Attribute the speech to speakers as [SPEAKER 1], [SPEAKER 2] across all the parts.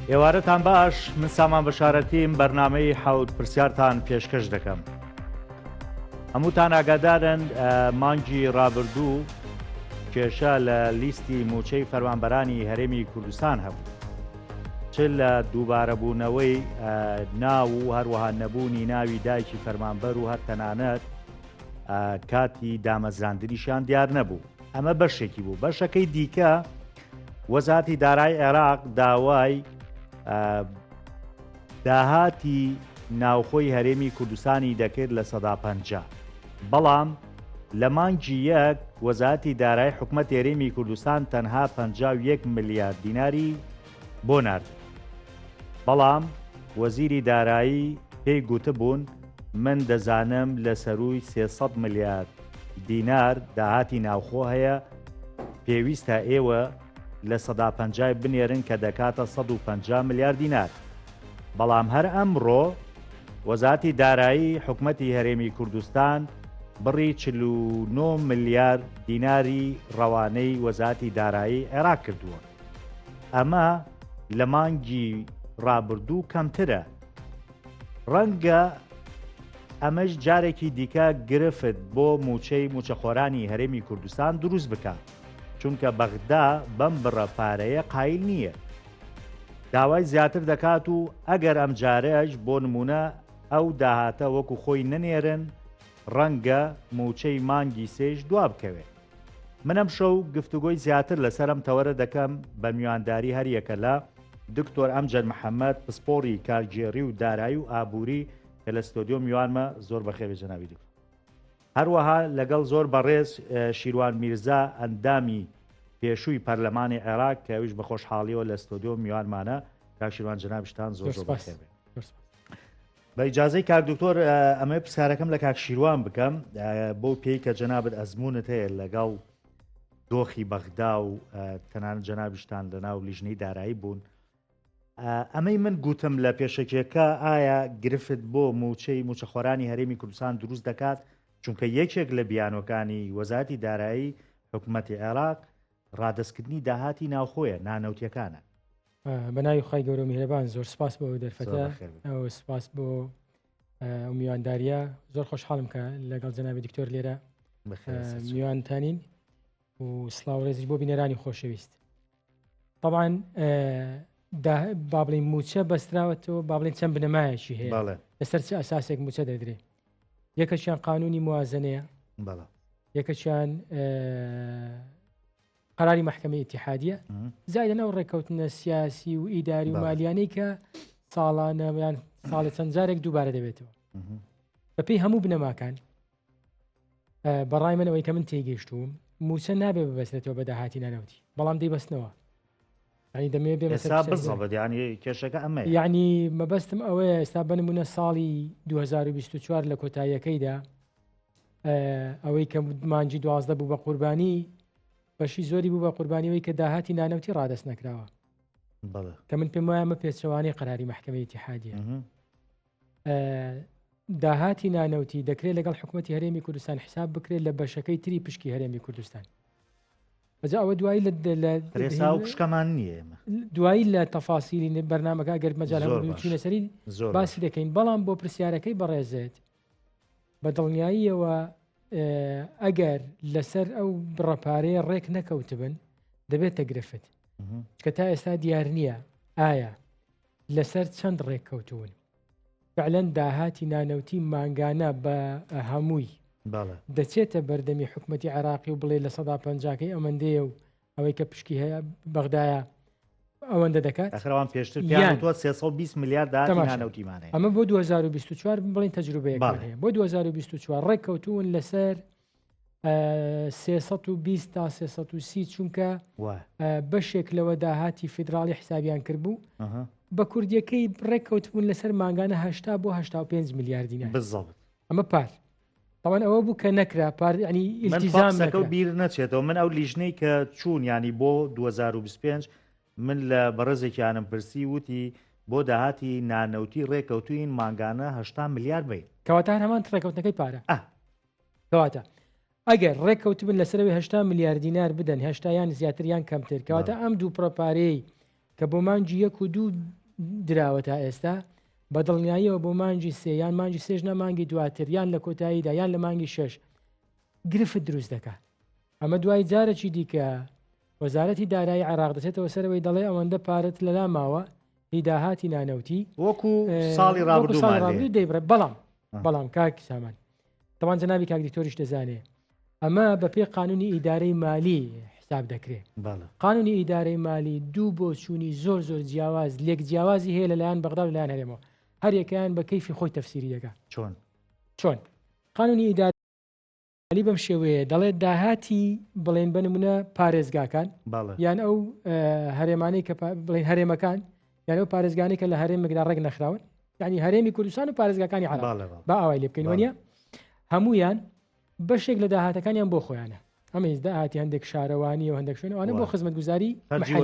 [SPEAKER 1] ئێوارەتان باش، من سامان بەشارەتیم بەرنامەی حەوت پرسیارتان پێشکەش دەکەم. هەمووتان ئاگادارن مانگی ڕابردوو کێشە لە لیستی موچەی فەرمانبەرانی هەرێمی کوردستان هەبوو، چ لە دووبارەبوونەوەی ناو و هەروەها نەبوونی ناوی دایکی فەرمانبەر و هەر تەنانەت کاتی دامەزراندنیشان دیار نەبوو. ئەمە بەشێکی بوو. بەشەکەی دیکە وەزارەتی دارایی عێراق داوای داهاتی ناوخۆی هەرێمی کوردستانی دەکرد لە 150. بەڵام لە مانگی یەک وەزارەتی دارایی حکومەتی هەرێمی کوردستان تەنها 51 ملیارد دیناری بۆ نارد. بەڵام وەزیری دارایی پێی گوتبوون من دەزانم لە سەروی 300 ملیارد دینار داهاتی ناوخۆ هەیە، پێویستە ئێوە لە 150 بنێرن کە دەکاتە 150 ملیارد دینار. بەڵام هەر ئەمڕۆ وەزارەتی دارایی حکومەتی هەرێمی کوردستان بڕی 49 ملیارد دیناری ڕەوانەی وەزارەتی دارایی عێراق کردووە. ئەمە لە مانگی ڕابردوو کەمترە. ڕەنگە ئەمەش جارێکی دیکە گرفت بۆ موچەخۆرانی هەرێمی کوردستان دروست بکات، چونکە بەغدا بەم بڕە پارەیە قایل نییە، داوای زیاتر دەکات و ئەگەر ئەم جارەش بۆ نمونە ئەو داهاتە وەکو خۆی نەنێرن ڕەنگە موچەی مانگی سێش دوا بکەوێت. منەم شەو گفتوگۆی زیاتر لەسەر ئەم تەوەرە دەکەم بە میوانداری هەر یەکە لە دکتۆر ئەمجەد محەممەد پسپۆری کارگێڕی و دارایی و ئابووری کە لە ستۆدیۆ میوانمە. زۆر بەخێر جەنابی دکتۆر. هەروەها لەگەڵ زۆر بەڕێز شیروان میرزا ئەندامی پێشووی پەرلەمانی عێراق کە ئەویش بە خۆشحاڵیەوە لە ستۆدیۆ میوانمانە. کاک شیروان جەنابشتان زۆر زۆر بەخێر بێت. بە ئیجازەی کاک دکتۆر ئەمە پرسیارەکەم لە کاک شیروان بکەم بۆ پێی کە جەنابەت ئەزمونت هەیە لەگەڵ دۆخی بەغدا و تەنانەت جەنابشتان لەناو لیژنەی دارایی بوون. ئەمەی من گوتم لە پێشەکێکە ئایا گرفت بۆ موچەخۆرانی هەرێمی کوردستان دروست دەکات، چونکە یەکێک لە بیانۆکانی وەزارەتی دارایی حکومەتی عێراق ڕادەستکردنی داهاتی ناوخۆیە نانەوتیەکانە.
[SPEAKER 2] بەناوی خی گەورە میهرەبان زۆر سپاس بۆ دەرفەتە، ئەو سپاس بۆ میوانداریە. زۆر خۆشحاڵم کە لەگەڵ جەنابی دکتۆر لێرە میوانتانین و سڵاو ڕێزی بۆ بینەرانی خۆشەویست. طبعاً با بڵین موچە بەستراوەتەوە، با بڵین چەند بنەمایەکی هەیە لەسەر چه ئەساسێک موچە دەدرێت. یەکەشیان قانونی موازنەیە، یەکەشیان قەراری مەحکەمەی ئیتیحادیە، زایدەنەوە ڕێکەوتنە سیاسی و ئیداری و مالیانەی کە ساڵانە یان ساڵی چەند جارێک دووبارە دەبێتەوە. بەپێی هەموو بنەماکان بەڕای منەوەی کە من تێگەیشتوم موچە نابێ ببەستێتەوە بە داهاتی نانەوتی، بەڵام دەیبەستنەوە. ینی دەمێ بێ
[SPEAKER 1] بزەبێت، ینی کێشەکە ئەمە،
[SPEAKER 2] یعنی مەبەستم ئەوەیە ئێستا بنمونە ساڵی 2024 لە کۆتاییەکەیدا ئەوەی کە مانگی 12 بوو بە قوربانی، بەشی زۆری بوو بە قوربانیەوەی کە داهاتی نانەوتی ڕادەست نەکراوە، کە من پێم وایە ئەمە پێچەوانەی قەراری مەحکەمەی ئیتیحادیە. داهاتی نانەوتی دەکرێت لەگەڵ حکومەتی هەرێمی کوردستان حساب بکرێت لە بەشەکەی تری پشکی هەرێمی کوردستان. بەجا ئەوە دوایی
[SPEAKER 1] لە پشکەمان نییە،
[SPEAKER 2] دوایی لە تەفاسیلی بەرنامەکە گەرد مەجال هەمووچینە سەری باسی دەکەین. بەڵام بۆ پرسیارەکەی بەڕێزێت بە دڵنیاییەوە ئەگەر لەسەر ئەو بڕەپارەیە ڕێک نەکەوتبن دەبێتە گرفت، کە تا ئێستا دیار نییە ئایا لەسەر چەند ڕێککەوتون. فعلەن داهاتی نانەوتی مانگانە بە هەمووی دەچێتە بەردەمی حکومەتی عێراقی و بڵێ لە 150کەی ئەوەندەیە و ئەوەی کە پشکی هەیە بەغدایە ئەوەندە دەکات.
[SPEAKER 1] ئەخەوان پێشتر پیان 320 میلیارد داهاتی نانەوتیمانەیە.
[SPEAKER 2] ئەمە بۆ 2024 بڵین تەجروبەیەکمان هەیە. بۆ 2024 ڕێککەوتون لەسەر 320 تا 330 چونکە بەشێک لەوە داهاتی فیدراڵی حسابیان کردبوو، بە کوردیەکەی ڕێککەوتبوون لەسەر مانگانە 80 بۆ 85 میلیارد دینار.
[SPEAKER 1] بالضبط
[SPEAKER 2] ئەمە پار طبعا ئەوە بوو کە نەکرا ینی ئیلتیزامەکە
[SPEAKER 1] بیر نەچێتەوە. من ئەو لیژنەی کە چوون ینی بۆ 2025 من لە بەڕێزێکیانم پرسی وتی بۆ داهاتی نانەوتی ڕێکەوتوین مانگانە 80 میلیارد بین،
[SPEAKER 2] کەواتە هەمان ڕێکەوتنەکەی پارە. کەواتە ئەگەر ڕێککەوتبن لەسەرەوەی 80 میلیارد دینار بدەن، 80 یان زیاتریان کەمتر، کەواتە ئەم دوو پرۆپارەی کە بۆ مانجی 1 و 2 دراوە تا ئێستا بە دڵنیاییەوە بۆ مانجی 3 یان مانجی 3 مانگی دواتر یان لە کۆتاییدا یان لە مانگی 6 گرفت دروست دەکات. ئەمە دوای جارێکی دیکە وەزارەتی دارایی عێراق دەچێتەوە سەرەوەی دەڵێ ئەوەندە پارەت لەلا ماوە هیداهاتی نانەوتی
[SPEAKER 1] وەکو ساڵی ڕابردوو
[SPEAKER 2] دەیبرێت بەڵام کاکی سامان تەوان جەنابی کاک دیکتۆریش دەزانێ ئەمە بە پێی قانونی ئیدارەی مالی حساب دەکرێت. قانونی ئیدارەی مالی دوو بۆ چوونی زۆر جیاواز لێک جیاوازی هەیە لەلایەن بەغدا و لایەن هەرێمەوە هەر یەکیان بە کەیفی خۆی تەفسیری دەکات. چۆن قانونی ئیدارەی مالی بەم شێوەیە دەڵێت داهاتی بڵێن بنمونە پارێزگاکان یان ئەو هەرێمانەی کە بڵێن هەرێمەکان یان ئەو پارێزگانی کە لە هەرێمێکدا ڕێک نەخراون یعنی هەرێمی کوردستان و پارێزگاکانی عێراق با ئاوای لێ بکەین وانە هەمویان بەشێک لە داهاتەکانیان بۆ خۆیانە ئەمەش داهاتی هەندێک شارەوانی و هەندێک شوێنەوەوانە بۆ خزمەتگوزاری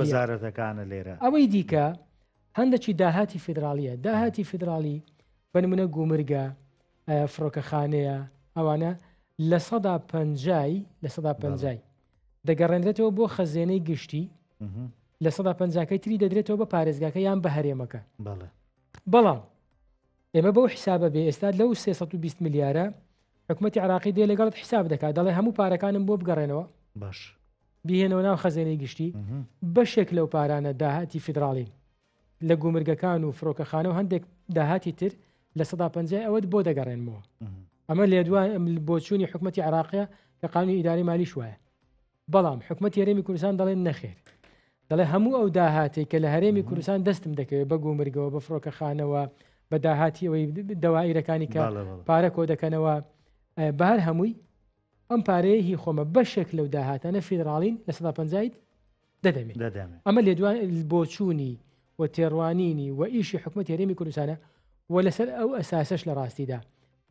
[SPEAKER 1] وەزارەتەکانە لێرە ئەوەی
[SPEAKER 2] دیکە هەندێکی داهاتی فیدراالیە داهاتی فیدراالی بنمونە گومرگە فڕۆکەخانەیە ئەوانە لە 150 دەگەڕێنرێتەوە بۆ خەزێنەی گشتی لە 150 تری دەدرێتەوە بە پارێزگاکە یان بە هەرێمەکە. بەڵام ئێمە بەو حسابە بێ ئێستا لەو 320 میلیارە حکوومەتی عراقی دێ لەگەڵت حساب دەکات دەڵێ هەموو پارەکانم بۆ بگەڕێنەوە
[SPEAKER 1] باش
[SPEAKER 2] بهێنەوە ناو خەزێنەی گشتی بەشێک لەو پارانە داهاتی فیدراالی لە گومرگەکان و فڕۆکەخانە و هەندێک داهاتی تر لە 150 ئەوەت بۆ دەگەڕێنمەوە. ئەمە لێ دوای بۆچوونی حکوومەتی عراقیە کە قانونی ئیداری مالی شوایە. بەڵام حکوومەتی هەرێمی کوردستان دەڵێن نەخێر دەڵێ هەموو ئەو داهاتی کە لە هەرێمی کوردستان دەستم دەکەوێت بە گومرگەوە بە فڕۆکەخانەوە بە داهاتی ئەوەی دەوائیرەکانی کە پارە کۆ دەکەنەوە بەهر هەمووی ئەم پارەیە هی خۆمە بەشێک لەو داهاتانە فیدراالین لە 150 دەدەمێت. ئەمە لێ دوای بۆچوونی و تێڕوانینی و ئیشی حکوومەتی هەرێمی کوردستانە و لەسەر ئەو ئەساسەش لە ڕاستیدا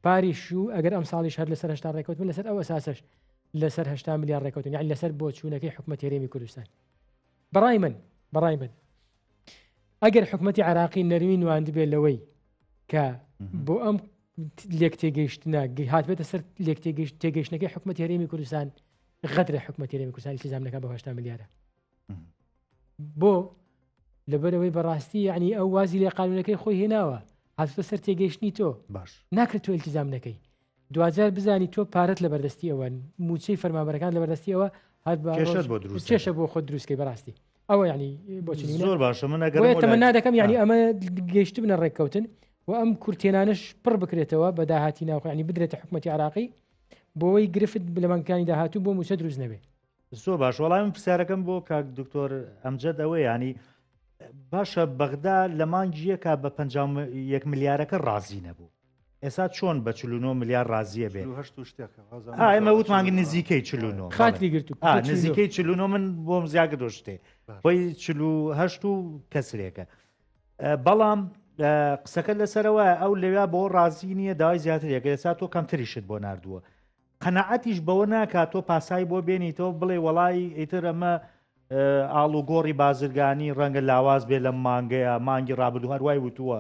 [SPEAKER 2] پاریش و ئەگەر ئەم ساڵیش هەر لەسەر 80 ڕێکوتن لەسەر ئەو ئەساسەش لەسەر 80 میلیارد ڕێکوتن یعنی لەسەر بۆچوونەکەی حکوومەتی هەرێمی کوردستان. بەڕای من ئەگەر حکوومەتی عراقی نەروین واند بێت لەوەی کە بۆ ئەم لێک تێگەیشتنە هاتبێتە سەر لێک تێگەیشتنەکەی حکوومەتی هەرێمی کوردستان غەدرە حکوومەتی هەرێمی کوردستان التزامەکە بە 80 میلیارە بۆ لەبەرەوەی بەڕاستی یعنی ئەو وازی لێ قانونەکەی خۆی هێناوە هاتوتە سەر تێگەیشتنی تۆ باش ناکرێت تۆ التزام نەکەی دوجار بزانی تۆ پارەت لە بەردەستی ئەوە موچەی فەرمانبەرەکان لە بەردەستی ئەوە هات کێشە بۆ خۆت دروستکەی بەڕاستی ئەوە یعنی بۆچی زۆر باشە من نادەکەم یعنی ئەمە گەیشت بنە ڕێککەوتن و ئەم کورتێنانش پڕ بکرێتەوە بە داهاتی ناوخۆنی بدرێتە حکوومەتی عراقی بۆەوەی گرفت بلەمانکانی داهاتوو بۆ موچە دروست نەبێت.
[SPEAKER 1] زۆر باش وەڵام پرسیارەکەم بۆ کاک دکتۆر ئەمجەد ئەوەی ینی باشە بەغدا لە مانجیەکە بە 51 میلیارەکە ڕازی نەبوو ئێستا چۆن بە 49 میلیارد ڕازیە بێت ئێمە وتمانگە نزیکەی 49
[SPEAKER 2] خاتری گرت
[SPEAKER 1] نزیکەی 49 من بۆم زیاگە دۆشتێ بۆی 48 و کەسرێکە بەڵام قسەکە لەسەرەوە ئەو لەویا بۆ ڕازی نییە داوای زیاترێکە ئێستا تۆ کەمتریشت بۆ نردووە قەنەعەتیش بەوە ناکات تۆ پاسایی بۆ بێنیتەوە بڵێ وەڵی ئیتر ئەمە ئاڵ و گۆڕی بازرگانی ڕەنگە لاواز بێ لە مانگەیە مانگی ڕابردوو هەروای وتووە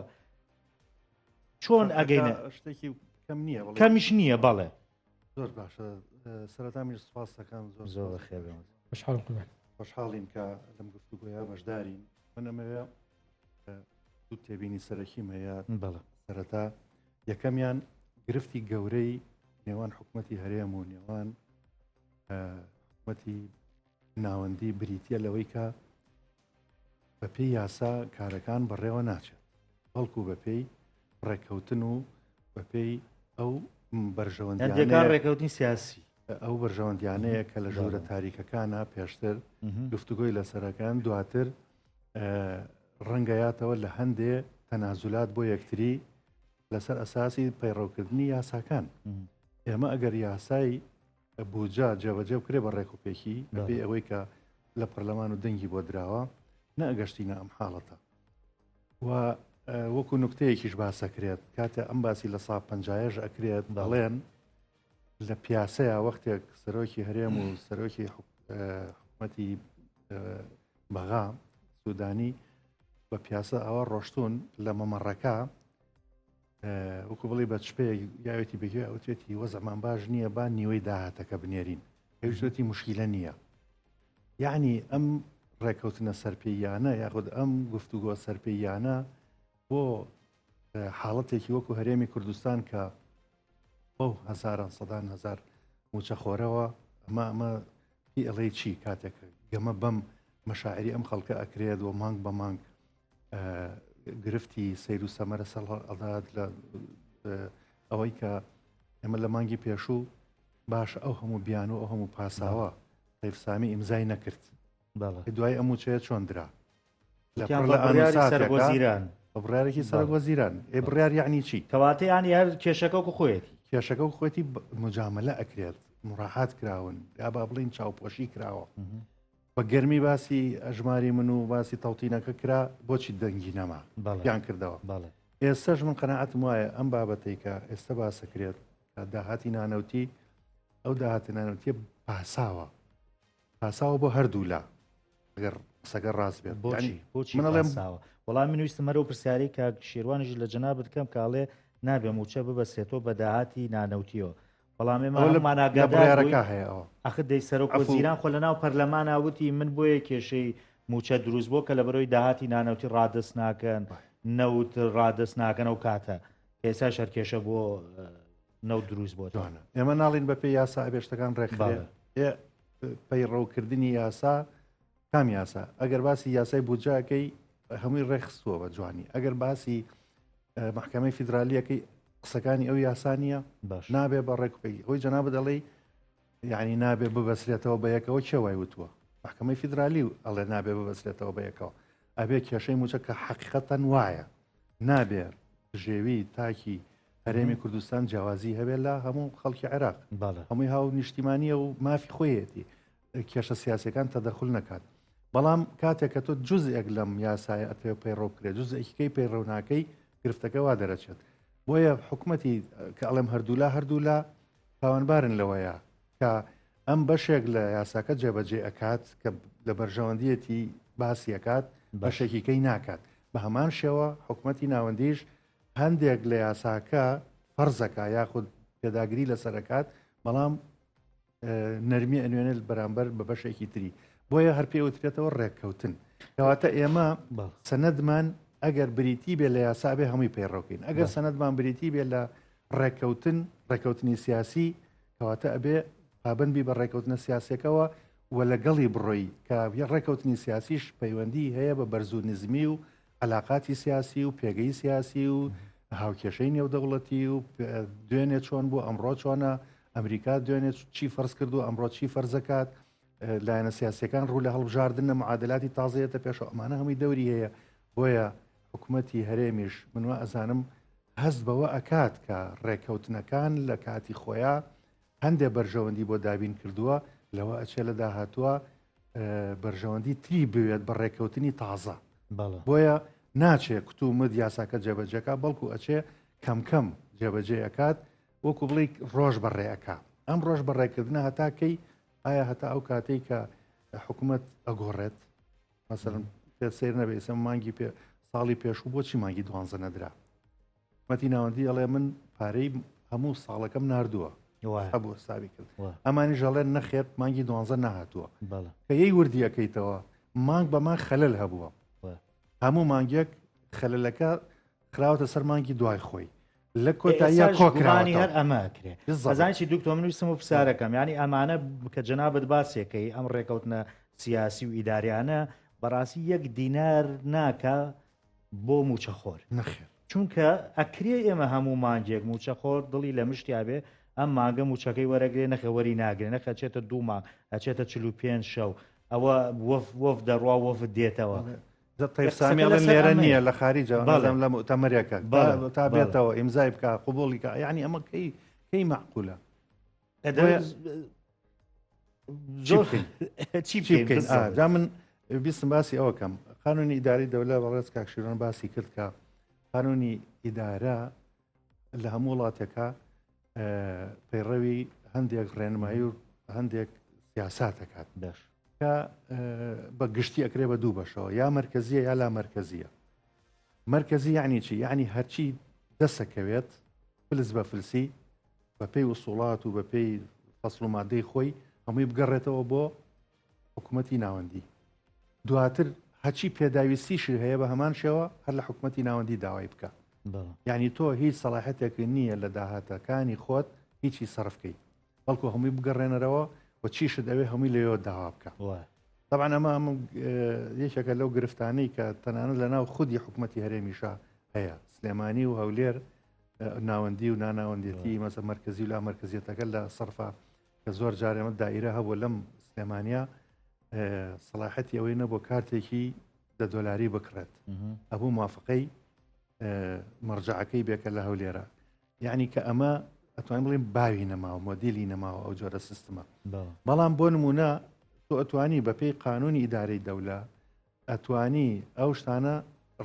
[SPEAKER 1] چۆن ئەگەینە
[SPEAKER 3] شتێکی کەم نییە
[SPEAKER 1] کەمیش نییە بەڵێ
[SPEAKER 3] زۆر باشە سەرەتامیش سوپاسەکان
[SPEAKER 1] زۆر خێر
[SPEAKER 3] خۆشحاڵین کە لەم گفتوگۆیە بەشدارین منەمەوێ دوو تێبینی سەرەکیم هەیە
[SPEAKER 1] بەڵێ
[SPEAKER 3] سەرەتا یەکەمیان گرفتی گەورەی نێوان حکوومەتی هەرێم و نێوان حکوومەتی ناوەندی بریتە لەوەی کە بە پێی یاسا کارەکان بەڕێوە ناچێت بەڵکو بە پێی ڕێککەوتن و بە پێی ئەو
[SPEAKER 1] بەرژەوەندیان ڕێککەوتنی سیاسی
[SPEAKER 3] ئەو بەرژەوەندیانەیە کە لە ژوورە تاریکەکانە پێشتر گفتوگۆی لەسەرەکان دواتر ڕەنگەیاتەوە لە هەندێ تەنازولات بۆ یەکتری لەسەر ئەساسی پەیڕەوکردنی یاساکان ئێمە ئەگەر یاسای بوجا جێبەجێ بکرێ بە ڕێکوپێکی بەبێ ئەوەی کە لە پەرلەمان و دەنگی بۆ دراوە نەئەگەشتینە ئەم حاڵەتە و وەکو نوکتەیەکیش باسەکرێت کاتە ئەم باسی لە 150 ئەکرێت دەڵێن لە پیاسەیە وەختێک سەرۆکی هەرێم و سەرۆکی حکوومەتی بەغا سوودانی بە پیاسە ئەوە ڕۆشتون لە مەمەڕەکە وەکو بڵی بە چپەیە یاوێتی بگوێ ئەوتێتی وەزەمان باش نییە با نیوەی داهاتەکە بنێرین ئەوشتی مشکیلە نییە یعنی ئەم ڕێکەوتنە سەرپێیانە یاخود ئەم گفتوگۆ سەرپێیانە بۆ حاڵەتێکی وەکو هەرێمی کوردستان کە بەو هەزاران سەدان هەزار موچەخۆرەوە ئەمە ئەڵێ چی کاتێک گەمە بەم مەشاعری ئەم خەڵکە ئەکرێت و مانگ بە مانگ گرفتی سیر و سەمەرە سەڵ ئەدات لە ئەوەی کە ئێمە لە مانگی پێشوو باش ئەو هەموو بیان و ئەو هەموو پاساوە قەیفسامی ئیمزای نەکرد دوای ئەم موچەیە چۆن درا بڕارێکی سەرۆکوەزیران بڕار یعنی چی
[SPEAKER 1] کەواتە ینی هەر کێشەکە و خۆیەتی
[SPEAKER 3] کێشەکە و خۆەتی مجاملە ئەکرێت مڕاحات کراون یا با بڵین چاوپۆشی کراوە بە گەرمی باسی ئەژماری من و باسی تەوتینەکە کرا بۆچی دەنگی نەما یان کردەوە ئێستاش من قەناعەتم وایە ئەم بابەتەی کە ئێستا باسەکرێت داهاتی نانەوتی ئەو داهاتی نانەوتیە پاساوە بۆ هەردوو لا ئەگەر قسەگە ڕاست بێت
[SPEAKER 1] بۆچی منەڵێمساوە وەڵام منویستم هەرە و پرسیاری کە شێوانیش لە جەناب بکەم کاڵێ نابێ موچە ببەسێتەوە بە داهاتی نانەوتیەوە بەڵام
[SPEAKER 3] ئێمەماناگادارەکە هەیەەوە
[SPEAKER 1] ئەخ دەی سەرۆک وەزیران خۆ لە ناو پەرلەمان ئاوتی من بۆیە کێشەی موچە دروست بۆ کە لە بەرەوەی داهاتی نانەوتی ڕادست ناکەن نەوت ڕادست ناکەن ئەو کاتە ئێستا شەرکێشە بۆ نەوت دروست بۆ
[SPEAKER 3] جوانە ئێمە ناڵین بەپێ یاسا ئەبێشتەکان ڕێکخێ پەیڕەوکردنی یاسا کام یاسا ئەگەر باسی یاسای بودجاکەی هەمووی ڕێخستووە بە جوانی ئەگەر باسی محکەمەی فیدرالیەکەی قسەکانی ئەو یاسانیە نابێ بە ڕێکپی ئەوی جەنابە دەڵێ یعنی نابێ ببەسرێتەوە بە یەکەوە چێوای وتووە محکەمەی فیدرالی و ئەڵێ نابێ ببەسرێتەوە بە یەکەوە ئەبێ کێشەی موچە کە حەقیقەتەن وایە نابێ ژێوی تاکی هەرێمی کوردستان جیاوازی هەبێت لە هەموو خەڵکی عێراق هەمووی هاو نیشتیمانیە و مافی خۆیەتی کێشە سیاسەکان تەدەخل نەکات بەڵام کاتێک کە تۆ جزئێک لەم یاسایە ئەتوێ پەیڕەو بکرێت جزئێکەکەی پەیڕەوناکەی گرفتەکە وا دەرەچێت بۆیە حکوومەتی کە ئەڵێم هەردوولا تاوانبارن لەوەیە کە ئەم بەشێک لە یاساکە جێبەجێ ئەکات کە لە بەرژەوەندیەتی باسیەکات بەشێکیکەی ناکات بە هەمان شێوە حکوومەتی ناوەندیش هەندێک لە یاساکە فەرزەکە یاخود پێداگری لە سەرکات بەڵام نەرمی ئەنوێنێت بەرامبەر بە بەشێکی تری بۆیە هەر پێوترێتەوە ڕێککەوتن کەواتە ئێمە سەنەدمان ئەگەر بریتی بێ لە یاسا بێ هەمووی پەیڕۆکەین ئەگەر سەنەدمان بریتی بێ لە ڕێککەوتنی سیاسی کەواتە ئەبێ پابندبی بە ڕێککەوتنە سیاسەکەەوە و لەگەڵی بڕۆی کە ڕێککەوتنی سیاسیش پەیوەندی هەیە بە بەرزوو نزمی و علاقاتی سیاسی و پێگەی سیاسی و هاوکێشەی نێودەوڵەتی و دوێنێ چۆن بوو ئەمڕۆ چۆنە ئەمریکا دوێنێت چی فەرز کردو ئەمڕۆ چی فەرزەکات لایەنە سیاسەکان ڕوو لە هەڵبژاردنە معادلاتی تازەیەتە پێش ئەمانە هەمووی دەوری هەیە بۆیە حکوومەتی هەرێمیش منوە ئەزانم هەست بەوە ئەکات کە ڕێککەوتنەکان لە کاتی خۆیان هەندێک بەرژەوەندی بۆ دابین کردووە لەوە ئەچێ لە داهاتووە بەرژەوەندی تری بوێت بە ڕێککەوتنی تازە بۆیە ناچێت کتومت یاساکە جێبەجێکە بەڵکو ئەچێ کەم جێبەجێەکات وەکو بڵی ڕۆژ بەڕێەکە ئەم ڕۆژ بەڕێکردنە هەتاکەی ئایا هەتا ئەو کاتێک کە حکوومەت ئەگۆڕێت مەسەرم پێ سیر نەبێ ئێستا مانگی ساڵی پێشوو بۆچی مانگی 12 نەدرا حکوومەتی ناوەندی ئەڵێ من پارەی هەموو ساڵەکەم ناردووە هەبوو ساوی کرد ئەمانی ژەڵێن نەخێت مانگی 12 نەهاتووە کە یەی وردیەکەیتەوە مانگ بە مانگ خەلل هەبووە هەموو مانگێک خەللەکە خراوەتە سەر مانگی دوای خۆی لە کۆتاییە کۆکرانی هەر
[SPEAKER 1] ئەماکرێ زانانی دوکتۆر منویستم و پرسیارەکەم ینی ئەمانە کە جەنابەت باسێکەکەی ئەم ڕێکەوتنە سیاسی و ئیداریانە بەڕاستی 1 دینار ناکە بۆ موچەخۆر
[SPEAKER 3] نەخێر
[SPEAKER 1] چونکە ئەکرێ ئێمە هەموو مانگێک موچەخۆر دڵی لە مشتیابێ ئەم ماگە موچەکەی وەرەگرێ نەخەوەری ناگرێ نەخەچێتە 2 مانگ ئەچێتە 45 شەو ئەوە وەف دەڕوا وەفت دێتەوە
[SPEAKER 3] تەیفسامیڵن لێرە نییە لە خارجە لە مؤتەمەریەکە تا بێتەوە ئیمزای بکە قوبوڵی کە یعنی ئەمە کەی معقولە جا من بیستم باسی ئەوەکەم قانونی ئیداری دەولە بەڕێز کاکشیرۆن باسی کرد کە قانونی ئیدارە لە هەموو وڵاتێکە پەیڕەوی هەندێک ڕێنمایی و هەندێک سیاسات دەکات کە بە گشتی ئەکرێ بە دوو بەشەوە یا مرکزیە یا لا مرکزیە مرکزی یعنی چی یعنی هەرچی دەسەکەوێت فلس بە فلسی بە پێی وسوڵات و بە پێی فەسڵ و مادەی خۆی هەمووی بگەڕێتەوە بۆ حکوومەتی ناوەندی دواتر هەچی پێداویستیش هەیە بە هەمان شێوە هەر لە حکوومەتی ناوەندی داوای بکە. یعنی تۆ هیچ سەلاحەتێک نییە لە داهاتەکانی خۆت هیچی سەرفکەی، بەڵکو هەمووی بگەڕێنەرەوە و چیشت ئەوێ هەمووی لەوێ داوا بکە. طبعا ئەمە یەکێکە لەو گرفتانەی کە تەنانەت لە ناو خودی حکوومەتی هەرێمیشا هەیە، سلێمانی و هەولێر ناوەندی و ناناوەندێتی مەسە مرکزی و لا مرکزیەتەکە لە سەرفا کە زۆر جارێ ئەمە دائیرە هەبوو لەم سلێمانیا سەلاحەتی ئەوەی نەبوو کارتێکی $10 بکرێت، ئەبوو موافقەی مەرجعەکەی بێکە لە هەولێرە، یعنی کە ئەمە ئەتوانین بڵێن باوی نەماوە مۆدیلی نەماوە ئەو جۆرە سیستمە. بەڵام بۆ نمونە تۆ ئەتوانی بەپێی قانونی ئیدارەی دەولە ئەتوانی ئەو شتانە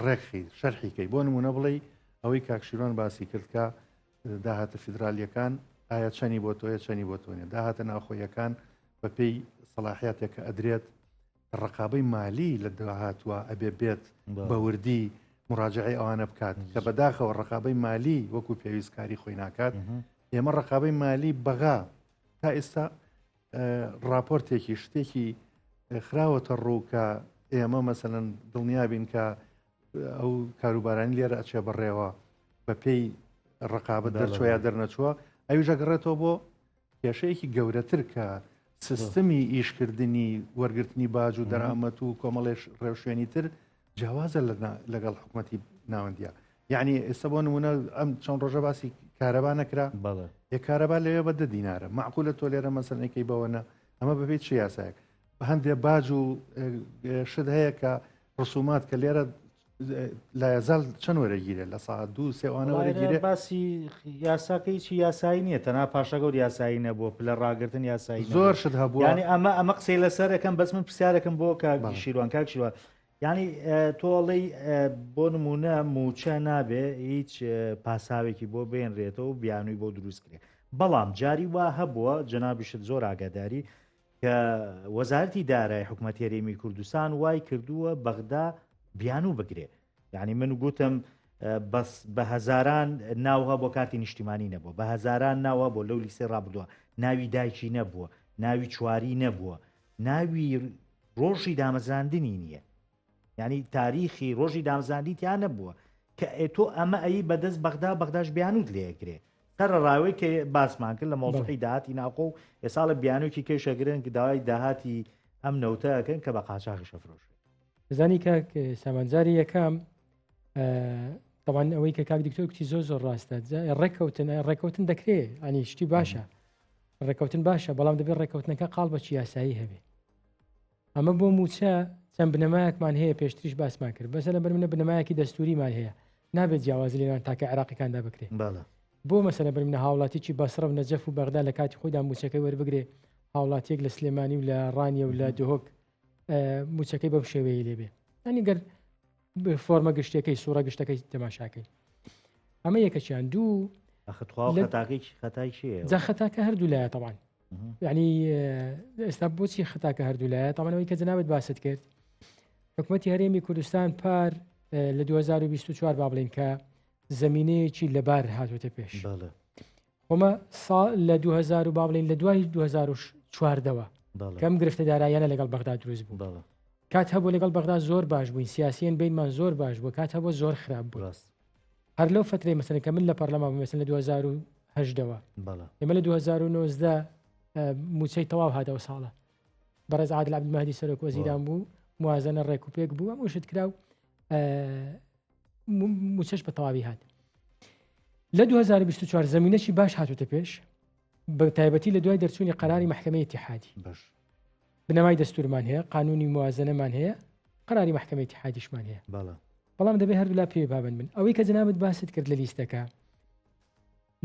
[SPEAKER 3] ڕێکخی شەرحیکەی، بۆ نمونە بڵێ ئەوەی کاکشیرۆن باسی کرد کە داهاتە فیدرالیەکان ئایا چەنی بۆ تۆیە چەنی بۆ تۆنێ، داهاتە ناوخۆیەکان بەپێی سەلاحیاتێکە ئەدرێت ڕقابەی مالی لە داهاتوە ئەبێ بێت بە وردی مراجعی ئەوانە بکات کە بەداخەوە ڕقابەی مالی وەکو پێویستکاری خۆی ناکات. ئێمە ڕقابەی مالی بەغا تا ئێستا راپۆرتێکی شتێکی خراوەتە ڕوو کە ئێمە مەسەلەن دڵنیابین کە ئەو کاروبارانی لێرە ئەچێ بڕێوە بە پێی ڕقابەت دەرچوە یا دەرنەچووە، ئەوی ژەگەڕێتەوە بۆ کێشەیەکی گەورەتر کە سیستمی ئیشکردنی وەرگرتنی باج و دەرامەت و کۆمەڵێش ڕێوشێنی تر جیاوازە لەگەڵ حکوومەتی ناوەندیە. یعنی ئێستا بۆ نمونە ئەم چەند ڕۆژە باسی کارەبا نەکرا، کارەبا لەوێ بە $10 معقولە تۆ لێرە مەسەلەنێکی بەوەنە ئەمە بەپێی چ یاسایەک بە هەندێک باج و شت هەیە کە ڕسومات کە لێرە لایەزال چەند وەرەگیرێت لە ساعت 2-3 وەرەگیرێت.
[SPEAKER 1] باسی یاساکەی چی یاسایی نییە، تەنها پاشەگەوت یاسایی نەبووە، پلە ڕاگرتن یاسایی
[SPEAKER 3] زۆر شت هەبووە.
[SPEAKER 1] ینی ئەمە قسەی لەسەرەکەم بەس من پرسیارەکەم بۆ کاکشیروان کاکشیروان، ینی تۆڵی بۆ نمونە موچە نابێ هیچ پاساوێکی بۆ بێنرێتەوە و بیانووی بۆ دروستکرێت. بەڵام جاری وا هەبووە جەنابیشت زۆر ئاگاداری کە وەزارەتی دارایی حکوومەتی هەرێمی کوردستان وای کردووە بەغدا بیانوو بگرێ. یعنی من گوتم بەس بە هەزاران ناوها بۆ کارتی نیشتیمانی نەبووە، بە هەزاران ناوە بۆ لەو لیسێ ڕابردووە، ناوی دایکی نەبووە، ناوی چواری نەبووە، ناوی ڕۆژی دامەزراندنی نییە، ینی تاریخی ڕۆژی دامەزراندنیان نەبووە کە تۆ ئەمە ئەی بەدەست بەغداش بیانوت لێکرێ. سەر ڕاوەی کە باسمان کرد لە مۆزوعی داهاتی ناوخۆ و ئێستا لە بیانوکی کێشەگرن کە داوای داهاتی ئەم نەوتەکەن کە بە قاچاقی شەفرۆش.
[SPEAKER 2] زانی کاک سامانجاری یەکەم طبعا ئەوەی کە کاک دکتۆر کوتی زۆر ڕاستە، ڕێکەوتن دەکرێت، ئەنی شتی باشە، ڕێکەوتن باشە، بەڵام دەبێت ڕێکەوتنەکە قاڵ بە یاسایی هەبێ. ئەمە بۆ موچە چەند بنەمایەکمان هەیە پێشتریش باسمان کرد، بەسە لە بەرمنە بنەمایەکی دەستوریمان هەیە نابێت جیاواز لێوان تاکە عێراقیەکاندا بکرێت. بۆ مەسەلە بەرمنە هاوڵاتیی بەسرە و نەجەف و بەغدا لە کاتی خۆیدا موچەکەی وەربگرێ، هاوڵاتیەک لە سلێمانی و لە ڕانیە و لە دهۆک موچەکەی بەو شێوەیە لێبێ، ئەنی گەر فۆرمە گشتەکەی سوورە گشتەکەی تەماشاکەی. ئەمە یەکەچیان دوو جا خەتاکە هەردوو لایە طبعاً، یعنی ئێستا بۆچی خەتاکە هەردوو لایە طبعاًەوەی کە جەنابەت باست کرد حکوومەتی هەرێمی کوردستان پار لە 2024 با بڵێن کە زمینەیەکی لەبار هاتوۆتە پێش. خۆمە لە 2000 با بڵێن لە دوای 2014ەوە کەم گرفتە داراییانە لەگەڵ بەغدا دروست بوو، کات هەبوو لەگەڵ بەغدا زۆر باش بووین، سیاسیین بینمان زۆر باش بوو، کات هەبوو زۆر خراپ بوو. هەر لەو فترەی مەسەلەن کە من لە پەرلەمان بووم مەسەلەن لە 2008ەوە، ئێمە لە 2019 موچەی تەواو هاتەوە ساڵە، بەڕێز عادل عەبدولمەهدی سەرۆک وەزیران بوو، موازنە ڕێک و پێک بوو، ئەم وشت کرا و موچەش بە تەواوی هات. لە 2024 زمینەی باش هاتوتە پێش، بە تایبەتی لە دوای دەرچوونی قەراری محکەمەی اتحادی. بنەمای دەستورمان هەیە، قانونی موازنەمان هەیە، قەراری محکەمەی اتحادیشمان هەیە. بەڵام دەبێت هەردوو لا پێ بابن من ئەوەی کە جەنابەت باست کرد لە لیستەکە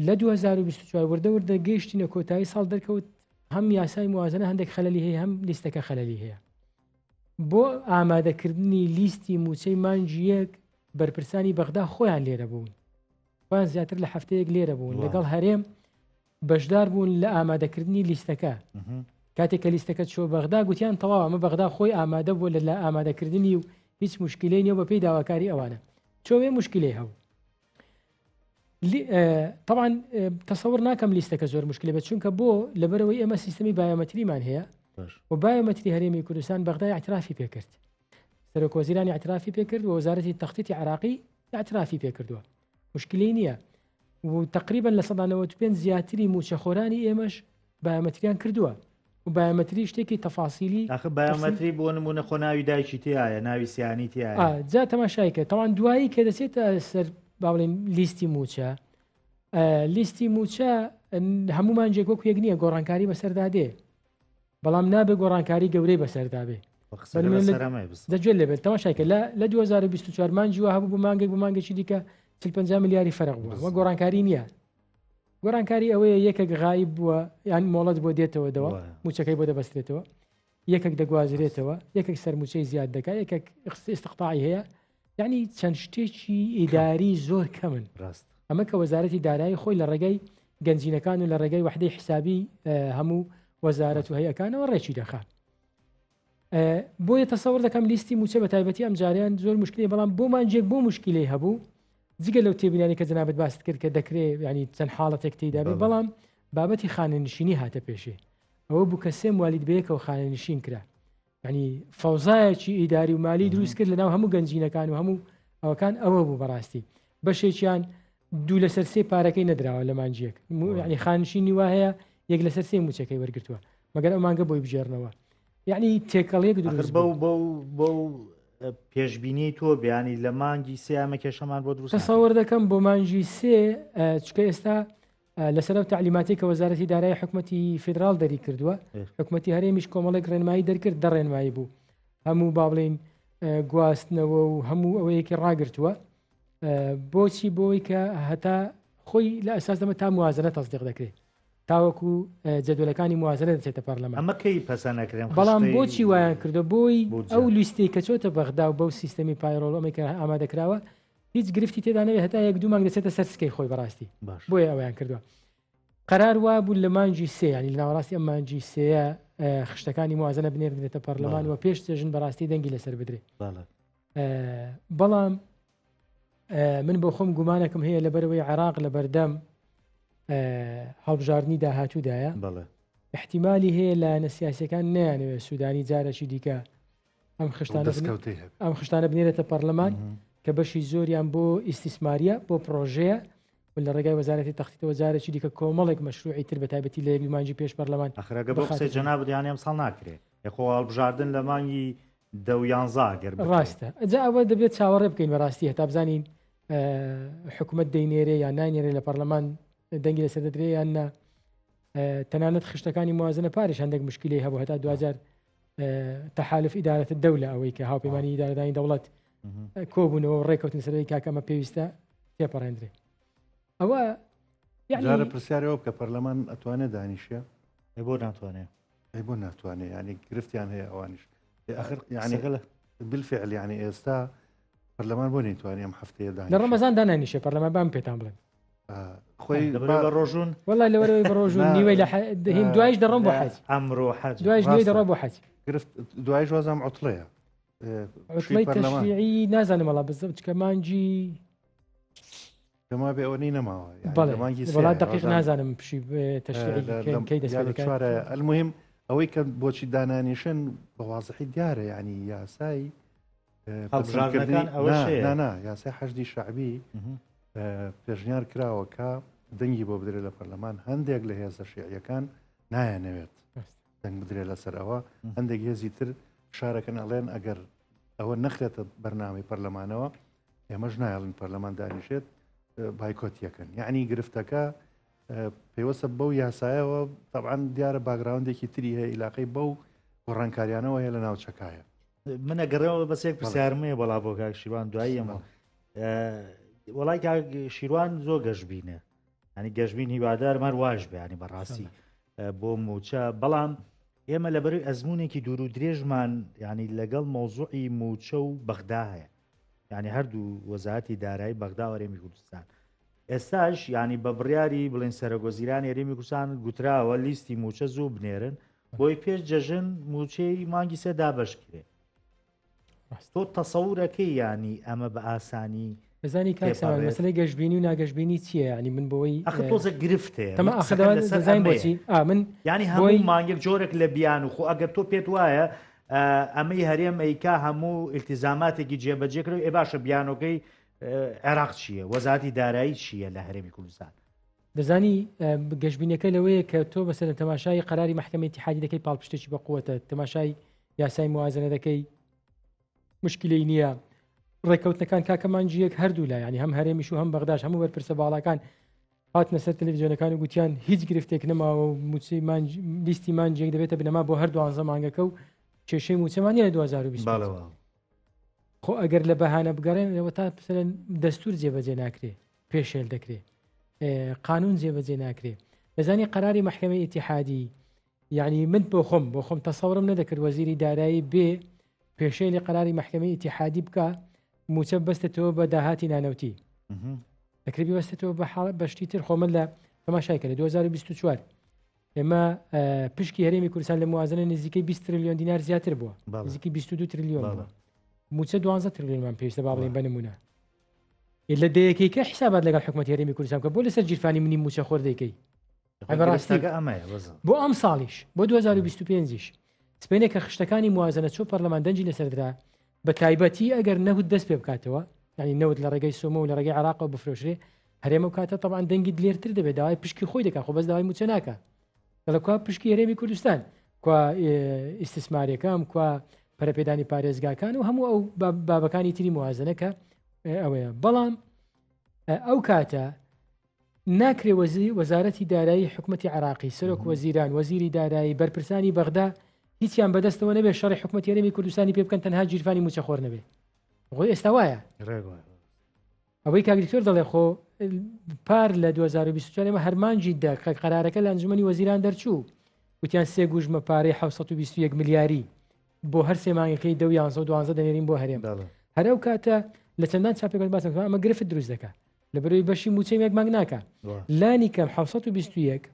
[SPEAKER 2] لە 2024 وردە گەیشتینە کۆتایی ساڵ دەرکەوت، هەم یاسای موازنە هەندێک خەلەلی هەیە، هەم لیستەکە خەلەلی هەیە. بۆ ئامادەکردنی لیستی موچەی مانجی یەک بەرپرسانی بەغدا خۆیان لێرە بوون، وان زیاتر لە هەفتەیەک لێرە بوون، لەگەڵ هەرێم بەشدار بوون لە ئامادەکردنی لیستەکە. کاتێک کە لیستەکە چۆ بەغدا گوتیان تەواو ئەمە بەغدا خۆی ئامادە بووە لە ئامادەکردنی و هیچ مشکلەی نیە بە پێی داواکاری ئەوانە، چۆوێ مشکلەی هەبوو. طبعا تەسەور ناکەم لیستەکە زۆر مشکلە بێت، چونکە بۆ لەبەرەوەی ئێمە سیستەمی بایۆمەتریمان هەیە و بایۆمەتری هەرێمی کوردستان بەغدای اعترافی پێکرد. سەرۆکوەزیرانی اعترافی پێکرد و وەزارەتی تەختیتی عراقی اعترافی پێکردووە مشکلی نییە و تقریبا لە 95 زیاتری موچەخۆرانی ئێمەش بایۆمەتریان کردووە و بایۆمەتری شتێکی تەفاسیلی
[SPEAKER 1] ئەخ بایۆمەتری بۆ نمونە خۆ ناوی دایکی تایە ناوی سیانی تایە
[SPEAKER 2] جا تەماشایکە تەوان دوایی کە دەچێتە سەر باڵێن لیستی موچە لیستی موچە هەمومان جێک وەکو یەک نییە گۆڕانکاری بەسەردادێ بەڵام نابێ گۆڕانکاری گەورەی بەسەردابێ دەگوێت لێبێت تەماشایکە لە 2024 مانجیوە هەبوو بۆ مانگێک بۆ مانگێکی دیکە 50 ملیاری فەرق بووە وە گۆڕانکاری نییە گۆڕانکاری ئەوەیە یەکێک غایب بووە یان مۆڵەت بۆ دێتەوە دەوە موچەکەی بۆ دەبەسترێتەوە یەکێک دەگوازرێتەوە یەکێک سەرموچەی زیاد دەکات یەکێک ئستقطاعی هەیە یعنی چەند شتێکی ئیداری زۆر کەمن ئەمە کە وەزارەتی دارایی خۆی لە ڕێگەی گەنجینەکان و لە ڕێگەی وحدەی حسابی هەموو وەزارەت و هەیەکانەوە ڕێکی دەخات بۆیە تەسەوڕ دەکەم لیستی موچە بە تایبەتی ئەم جاریان زۆر مشکلی بەڵام بۆمان جێک بۆ مشکلی هەبوو جگە لەو تێبینانی کە جەنابەت باست کرد کە دەکرێت ینی چەند حاڵەتێک تێدا بێت بەڵام بابەتی خانەنشینی هاتە پێشێ ئەوە بوو کە سێم والید بەیەکە و خانەنشین کرا ینی فەوزایەکی ئیداری و مالی دروست کرد لەناو هەموو گەنجینەکان و هەموو ئەوەکان ئەوە بوو بەڕاستی بەشێکیان دوو لەسەر سێ پارەکەی نەدراوە لە مانجیەک ینی خانشینی وا هەیە یەک لەسەر سێ موچەکەی وەرگرتووە مەگەر ئەو مانگە بۆی بژێرنەوە یعنی تێکەڵەیەک دروست
[SPEAKER 1] بۆ پێشبینی تۆ بیانی لە مانگی سێمە کێشەمان بۆ دروست
[SPEAKER 2] تەسەوەر دەکەم بۆ مانجی سێ چکە ئێستا لەسەر تعلیماتی کە وەزارەتی دارایی حکومەتی فیدرال دەری کردووە حکومەتی هەرێمیش کۆمەڵێک ڕێنمایی دەرکرد دە ڕێنمایی بوو هەموو با بڵین گواستنەوە و هەموو ئەوەیەکی ڕاگرتووە بۆچی بۆی کە هەتا خۆی لە ئەساس دەمە تا موازنە تەصدیق دەکرێت تاوەکو جەدولەکانی موازنە دەچێتە پەرلەمان
[SPEAKER 1] ئەمە کەی پەسەنەکرێن
[SPEAKER 2] بەڵام بۆچی وایان کردو بۆی ئەو لیستی کە چۆتە بەغدا و بەو سیستەمی پایڕۆڵۆمێک کە ئامادەکراوە هیچ گرفتی تێدا نەوێت هەتا یەک دوو مانگ دەچێتە سەر سکەی خۆی بەڕاستی بۆیە ئەویان کردووە قرار وا بوو لە مانجی سێ ینی لە ناوەڕاستی ئەم مانجی سێە خشتەکانی موازنە بنێردرێتە پەرلەمان و پێش چێژن بەڕاستی دەنگی لەسەر بدرێت بەڵام من بۆ خۆم گومانەکەم هەیە لەبەرەوەی عێراق لە بەردەم هەڵبژاردننی داهاتوودایە احتیمالی هەیە لە نەسیاسەکان نیانەوێت سوودانی جارێکی دیکە ئەم خشتانە بنێرێتە پەرلەمان کە بەشی زۆریان بۆ ئیسیسماریە بۆ پرۆژەیە لە ڕێگای وەزارەتی تەختیتەوە جارێکی دیکە کۆمەڵێک مەشروعی تر بە تایبەتی لە یەک مانجی پێش پەرلەمان
[SPEAKER 1] ئەخرەگە بۆ قسەی جەناب دیانە ئەم ساڵ ناکرێت یخۆ هەڵبژاردن لە مانگی دەویانزا گەر
[SPEAKER 2] ڕاستە ئەجا ئەوە دەبێت چاوەڕێ بکەین بەڕاستی هەتا بزانین حکوومەت دەینێرێ یان نانێرێ لە پەرلەمان دەنگی لەسەر دەدرێ یان نا تەنانەت خشتەکانی موازنە پارێش هەندێک مشکلی هەبوو هەتا 2000 تەحالف ئیدارەتە دەولە ئەوەی کە هاوپەیمانی ئیدارەدانی دەوڵەت کۆبوونەوە ڕێکەوتن سەرەوەی کاکەمە پێویستە تێپەڕێنرێ ئەوە
[SPEAKER 3] یعنی پرسیارەوە بکە پەرلەمان ئەتوانێت دانیشە
[SPEAKER 1] بۆ ناتوانێت
[SPEAKER 3] بۆ ناتوانێت ینی گرفتیان هەیە ئەوانش آخر يعني بالفعل يعني ئێستا پەرلەمان بۆ نەیتوانێت ئەم هەفتەیە دانیشە
[SPEAKER 2] لە ڕەمەزان دانانیشە پەرلەمان بام پێتان بڵێن
[SPEAKER 3] خۆی
[SPEAKER 1] بە ڕۆژون
[SPEAKER 2] وەڵای لەوەرەوەی بە ڕۆژون نیوەی لە هین دوایش دەڕۆم بۆ حەج
[SPEAKER 1] ئەمڕۆ حەج
[SPEAKER 2] دوایش نیوەی دەڕۆ بۆ حەج
[SPEAKER 3] گرفت دوایش وازام عوتڵەیە
[SPEAKER 2] عوتڵەی تەشریعی نازانم وەڵا بزەم چکە مانجی
[SPEAKER 3] دەما بێ ئەوەی نەماوە
[SPEAKER 2] وڵات دقیق نازانم پشی تەشریعی کەی دەست
[SPEAKER 3] چوارە المهم ئەوەی کە بۆچی دانانیشن بە واضحی دیارە یعنی یاسای یاسای حەشدی شعبی پێشنیار کراوە کە دەنگی بۆ بدرێت لە پەرلەمان هەندێک لە هێزە شیعیەکان نایەنەوێت دەنگ بدرێت لەسەر ئەوە هەندێک هێزی تر شارەکەن ئەڵێن ئەگەر ئەوە نەخرێتە بەرنامەی پەرلەمانەوە ئێمەش نایڵن پەرلەمان دانیشێت بایکۆتیەکەن یعنی گرفتەکە پێوەستە بەو یاسایەوە طبعاً دیارە باگراوندێکی تری هەیە عیلاقەی بەو گۆڕانکاریانەوە هەیە لە ناوچەکایە
[SPEAKER 1] من ئەگەڕێەوە بەسێک پرسیارمەیە بەڵا بۆ کاک شیروان دوایی ئەمە وڵای کاک شیروان زۆر گەشتبینە ینی گەشتبین هیوادار مەر واش بێنی بەڕاستی بۆ موچە بەڵام ئێمە لەبەروی ئەزمونێکی دوور و درێژمان ینی لەگەڵ مۆزوعی موچە و بەغدا هەیە ینی هەردوو وەزارەتی دارایی بەغدا و هەرێمی کوردستان ئێستاش ینی بە بڕیاری بڵێن سەرۆکوەزیرانی هەرێمی کوردستان گوتراوە لیستی موچە زوو بنێرن بۆی پێش جەژن موچەی مانگی سێ دابەشکرێ تۆ تەسەورەکەی ینی ئەمە بە ئاسانی
[SPEAKER 2] بزانی کاکسەوان مەسلەی گەشتبینی و ناگەشتبینی چییە ینی من بۆی
[SPEAKER 1] تۆزە گرفتێ
[SPEAKER 2] من
[SPEAKER 1] ینی هەموو مانگێک جۆرێک لە بیان و خۆ ئەگەر تۆ پێت وایە ئەمەی هەرێم ئەیکا هەموو ئیلتیزاماتێکی جێبەجێکرێت ئێ باشە بیانۆکەی عێراق چییە وەزارەتی دارایی چییە لە هەرێمی کوردستان
[SPEAKER 2] دەزانی گەشتبینەکە لەوەیە کە تۆ بەسەر تەماشای قەراری محکمەی اتحادی دەکەی پاڵپشتێکی بەقووەتە تەماشای یاسای موازنە دەکەی مشکلەی نییە ڕێکەوتنەکان کاکەمانجیەک هەردوو لا ینی هەم هەرێمیش و هەم بەغداش هەموو بەرپرسە باڵاکان هاتنە سەر تەلەڤیزیۆنەکان و گوتیان هیچ گرفتێک نەماوە و موچەی لیستی مانجێک دەبێتە بنەما بۆ هەر 12 مانگەکە و کێشەی موچەمانی لە 2020 خۆ ئەگەر لە بەهانە بگەڕێنەوە تا دەستور جێبەجێ ناکرێ پێشێل دەکرێت قانون جێبەجێ ناکرێت دەزانی قەراری محکمەی اتحادی یعنی من بۆ خۆم تەسەورم نەدەکرد وەزیری دارایی بێ پێشەی لە قەراری محکمەی اتحادی بکە موچە بەستێتەوە بە داهاتی نانەوتی دەکرێت بەستێتەوە بەشتی تر خۆمە لە تەماشای کرد 2024 ئێمە پشکی هەرێمی کوردستان لە موازنە نزیکەی 20 تریلیۆن دینار زیاتر بووە نزیکی 22 تریلیۆن موچە 12 تریلیۆنمان پێویستە با بڵێن بەنمونە لە دەیەکەیکە حسابات لەگەڵ حکومەتی هەرێمی کوردستان کە بۆ لەسەر جیرفانی منی موچە خۆر دەیکەی بۆ ئەم ساڵیش بۆ 2025ش سپێنێک کە خشتەکانی موازنە چۆ پەرلەمان دەنجی لەسەردرا بە تایبەتی ئەگەر نەهود دەست پێ بکاتەوە ینی نەوت لە ڕێگەی سۆمە و لە ڕێگەی عراقەوە بفرۆشرێ هەرێمە کاتە طبعاً دەنگی لێرتر دەبێت داوای پشکی خۆی دەکات خۆ بەس داوای موچە ناکە لەکوا پشکی هەرێمی کوردستان کوا ئیسtisمارەکەم کوا پەرەپێدانی پارێزگاکان و هەموو ئەو بابەکانی تری موازنەکە ئەوەیە بەڵام ئەو کاتە ناکرێ وەزارەتی دارایی حکومەتی عراقی سەرۆک وەزیران وەزیری دارایی بەرپرسانی بەغدا هیچیان بەدەستەوە نەبێت شەڕی حکومەتی هەرێمی کوردستانی پێ بکەن تەنها جیرفانی موچە خۆر نەبێت خۆی ئێستا وایە ئەوەی کاگریکتۆر دەڵێ خۆ پار لە 2024 ئەمە هەرمانجی دا قەرارەکە لە ئەنجومەنی وەزیران دەرچوو وتیان سێ گوژمە پارەی 721 ملیاری بۆ هەر سێمانگەکەی 12 دەنێرین بۆ هەرێم هەر ئەو کاتە لە چەندان چاپێکەوە باسم ئەمە گرفت دروست دەکات لە بەرەوەی بەشی موچەی مێک مانگ ناکە لانی کەم 721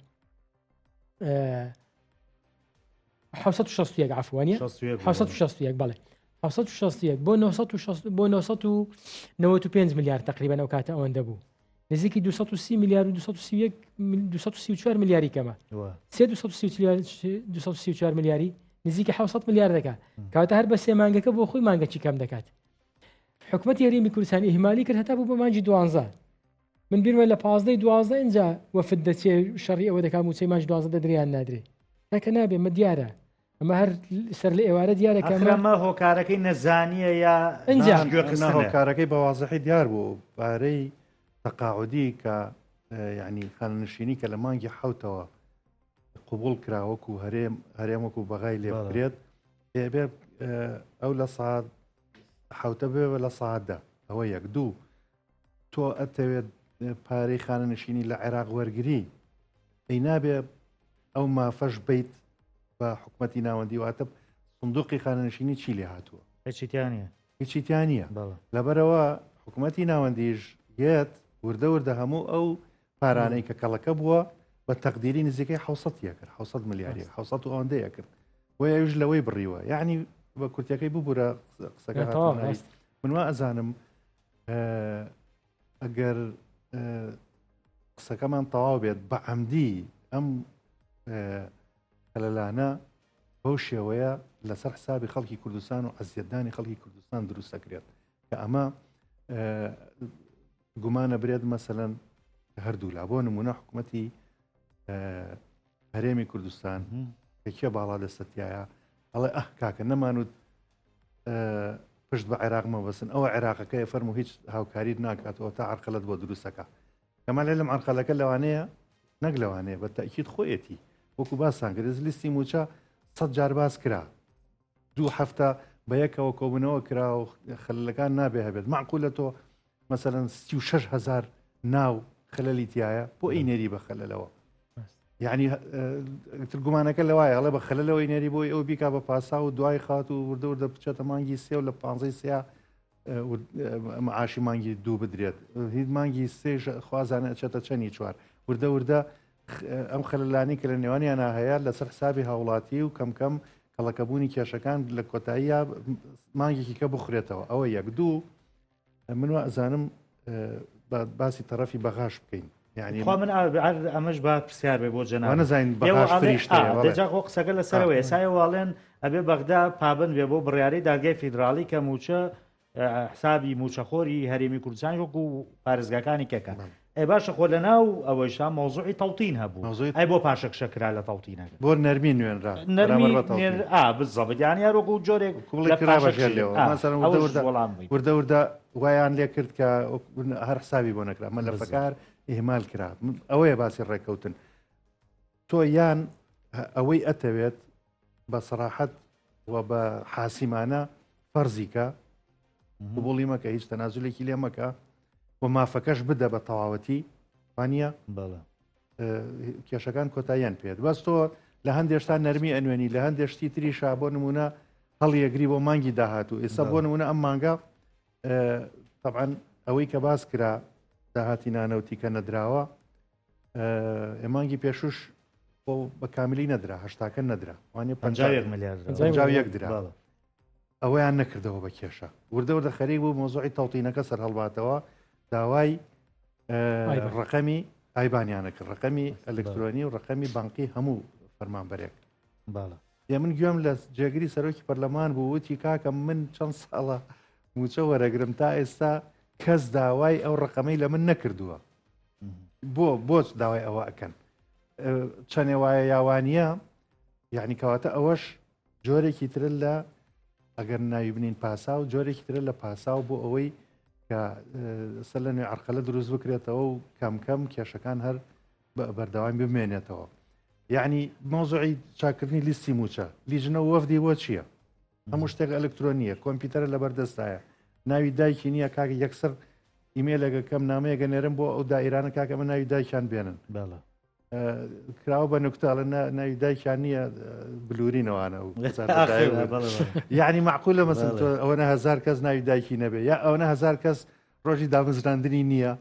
[SPEAKER 2] 761 عفوانیە 761 بەڵێ 761 بۆ 995 میلیارد تقریبا ئەو کاتە ئەوەندە بوو نزیکی 230 میلیارد و 234 میلیاری کەمە 234 میلیاری نزیکی 700 میلیارد دەکات کاتە هەر بە سێ مانگەکە بۆ خۆی مانگەکی کەم دەکات حکومەتی هەرێمی کوردستان ئیهمالی کرد هەتا بوو بە مانجی 12 من بیرمە لە 15 اینجا وەفد دەچێ شەڕی ئەوە دەکات موچەی مانج 12 دەدریان نادرێ تاکە نابێ مە دیارە ئەمە هەر سەر لە ئێوارە دیارەکەمە
[SPEAKER 1] هۆکارەکەی نەزانیە یا
[SPEAKER 3] هۆکارەکەی بەوازەحی دیار بوو بارەی تەقاعودی کە یعنی خانەنشینی کە لە مانگی حوتەوە قبول کراوەکو هەرێمەکو بەغای لێ بکرێت بێ ئەو لە ساعت حوتە بێ لە ساعتدا ئەوە یەک دوو تۆ ئەتەوێت پارەی خانەنشینی لە عێراق وەرگری ئەی نابێ ئەو مافەش بیت بە حکومەتی ناوەندی واتە سندوقی خانەنشینی چی لێ هاتووە هیچیتیانە لەبەرەوە حکومەتی ناوەندیش یەت وردە هەموو ئەو پارانەی کە کەڵەکە بووە بە تەقدیری نزیکەی 600 کرد 600 ملیاری 600 ئەوەندەیە کرد وەیەش لەوەی بڕیوە یعنی بە کورتەکەی ببوورە قسەکە من وا ئەزانم ئەگەر قسەکەمان تەواو بێت بە عەمدی ئەم خەلەلانە بەو شێوەیە لەسەر حسابی خەڵکی کوردستان و عەزیەتدانی خەڵکی کوردستان دروست دەکرێت کە ئەمە گومانە برێت مەسەلەن هەردوو لا بۆ نمونە حکومەتی هەرێمی کوردستان یەکێ باڵا دەستەتیایە ئەڵێ کاکە نەمانوت پشت بە عێراقمە بەسن ئەوە عێراقەکەی فەرمو هیچ هاوکاریت ناکاتەوە تا عەرقەلەت بۆ دروستەکە کەما لێ لەم عەرقەلەکە لەوانەیە نەک لەوانەیە بە تەئکید خۆیەتی وەکو باسان کرد لیستی موچە 100 جار باس کرا دوو هەفتە بە یەکەوە کۆبوونەوە کرا و خەلەکان نابێ هەبێت معقولە تۆ مەسەلەن 36,000 ناو خەلەلی تایە بۆ ئینێری بە خەلەلەوە یعنی گومانەکە لەوایە ئەڵێ بە خەلەلەوەی نێری بۆی ئەو بیکا بە پاسا و دوای خات و وردە بچێتە مانگی سێ و لە 15 سیا معاشی مانگی دوو بدرێت هیچ مانگی سێژ خوازانە ئەچێتە چەنی چوار وردە ئەم خەلەلانی کە لە نێوانیانە هەیە لەسەر حسابی هاوڵاتی و کەم کەڵەکەبوونی کێشەکان لە کۆتاییە مانگێکی کە بخورێتەوە ئەوە یەک دوو من وا ئەزانم باسی تەرەفی بەغاش بکەین يعني
[SPEAKER 1] من ئەمەش با پرسیار بێ بۆ جەناب
[SPEAKER 3] نەزانین بەخاش فریشتەیە
[SPEAKER 1] دەجا خۆ قسەکە لەسەرەوە ئێسای واڵێن ئەبێ بەغدا پابند بێ بۆ بڕیاری دادگای فیدراڵی کە موچە حسابی موچەخۆری هەرێمی کوردستان وەکو پارێزگاکانی کەکە باشە خۆ لە ناو ئەوەشا مۆزوعی تەوتین هەبوو ئەی بۆ پاشەکشەکرا لە تەوتینەکە
[SPEAKER 3] بۆ نەرمی نوێنرا
[SPEAKER 1] بزەبت یان یاروەکو جۆرێک
[SPEAKER 3] وردەوردا وایان لێ کرد کە هەر حسابی بۆ نەکرا مە لە فەکار ئێمال کرا ئەوەیە باسی ڕێکەوتن تۆ یان ئەوەی ئەتەوێت بە سەراحەت و بە حاسیمانە فەرزیکە قبوڵی مەکە هیچ تەنازولێکی لێ مەکە و مافەکەش بدە بە تەواوەتی وانە کێشەکان کۆتاییان پێێت بەس تۆ لە هەندێشتا نەرمی ئەنوێنی لە هەندێشتی تریشا بۆ نمونە هەڵیەگری بۆ مانگی داهاتوو ئێستا بۆ نمونە ئەم مانگە طبعاً ئەوەی کە باس کرا داهاتی نانەوتی کە نەدراوە ئێمانگی پێشوش بۆ بە کاملی نەدرا هەشتاکە نەدرا وانێ 50 ملیارد درا ئەوەیان نەکردەوە بە کێشە وردەوردە خەریک بوو مۆزوعی تەوتینەکە سەر هەڵباتەوە داوای ڕقەمی ئایبانیانە کرد ڕقەمی ئەلکترۆنی و ڕقەمی بانقی هەموو فەرمانبەرێک من گوێم لە جێگیری سەرۆکی پەرلەمان بوو وتی کاکە من چەند ساڵە موچە وەرەگرم تا ئێستا کەس داوای ئەو ڕقەمەی لە من نەکردووە بۆچ داوای ئەوە ئەکەن چەندێ وایە یاوانیە یعنی کەواتە ئەوەش جۆرێکی تر لە ئەگەر ناوی بنین پاسا و جۆرێکی ترە لە پاسا و بۆ ئەوەی کە سەر لە نوێ عەرقەلە دروست بکرێتەوە و کەم کێشەکان هەر بەردەوام بمێنێتەوە یعنی مۆزوعی چاکردنی لیستی موچە لیژنە وەفدی بۆ چییە؟ هەموو شتێک ئەلکترۆنیە کۆمپیوتەرە لەبەردەستایە ناوی دایکی نییە کاکە یەکسەر ئیمێلەکە کەم نامەیەگە نێرم بۆ ئەو دائیرانە کاکە من ناوی دایکیان بێنن کراوە بە نوکتاڵە ناوی دایکیان نییە بلورینەوانە و یعنی معقولە مەسن ئەوەنە هزار کەس ناوی دایکی نەبێ یا ئەوەنە هزار کەس ڕۆژی دامەزراندنی نییە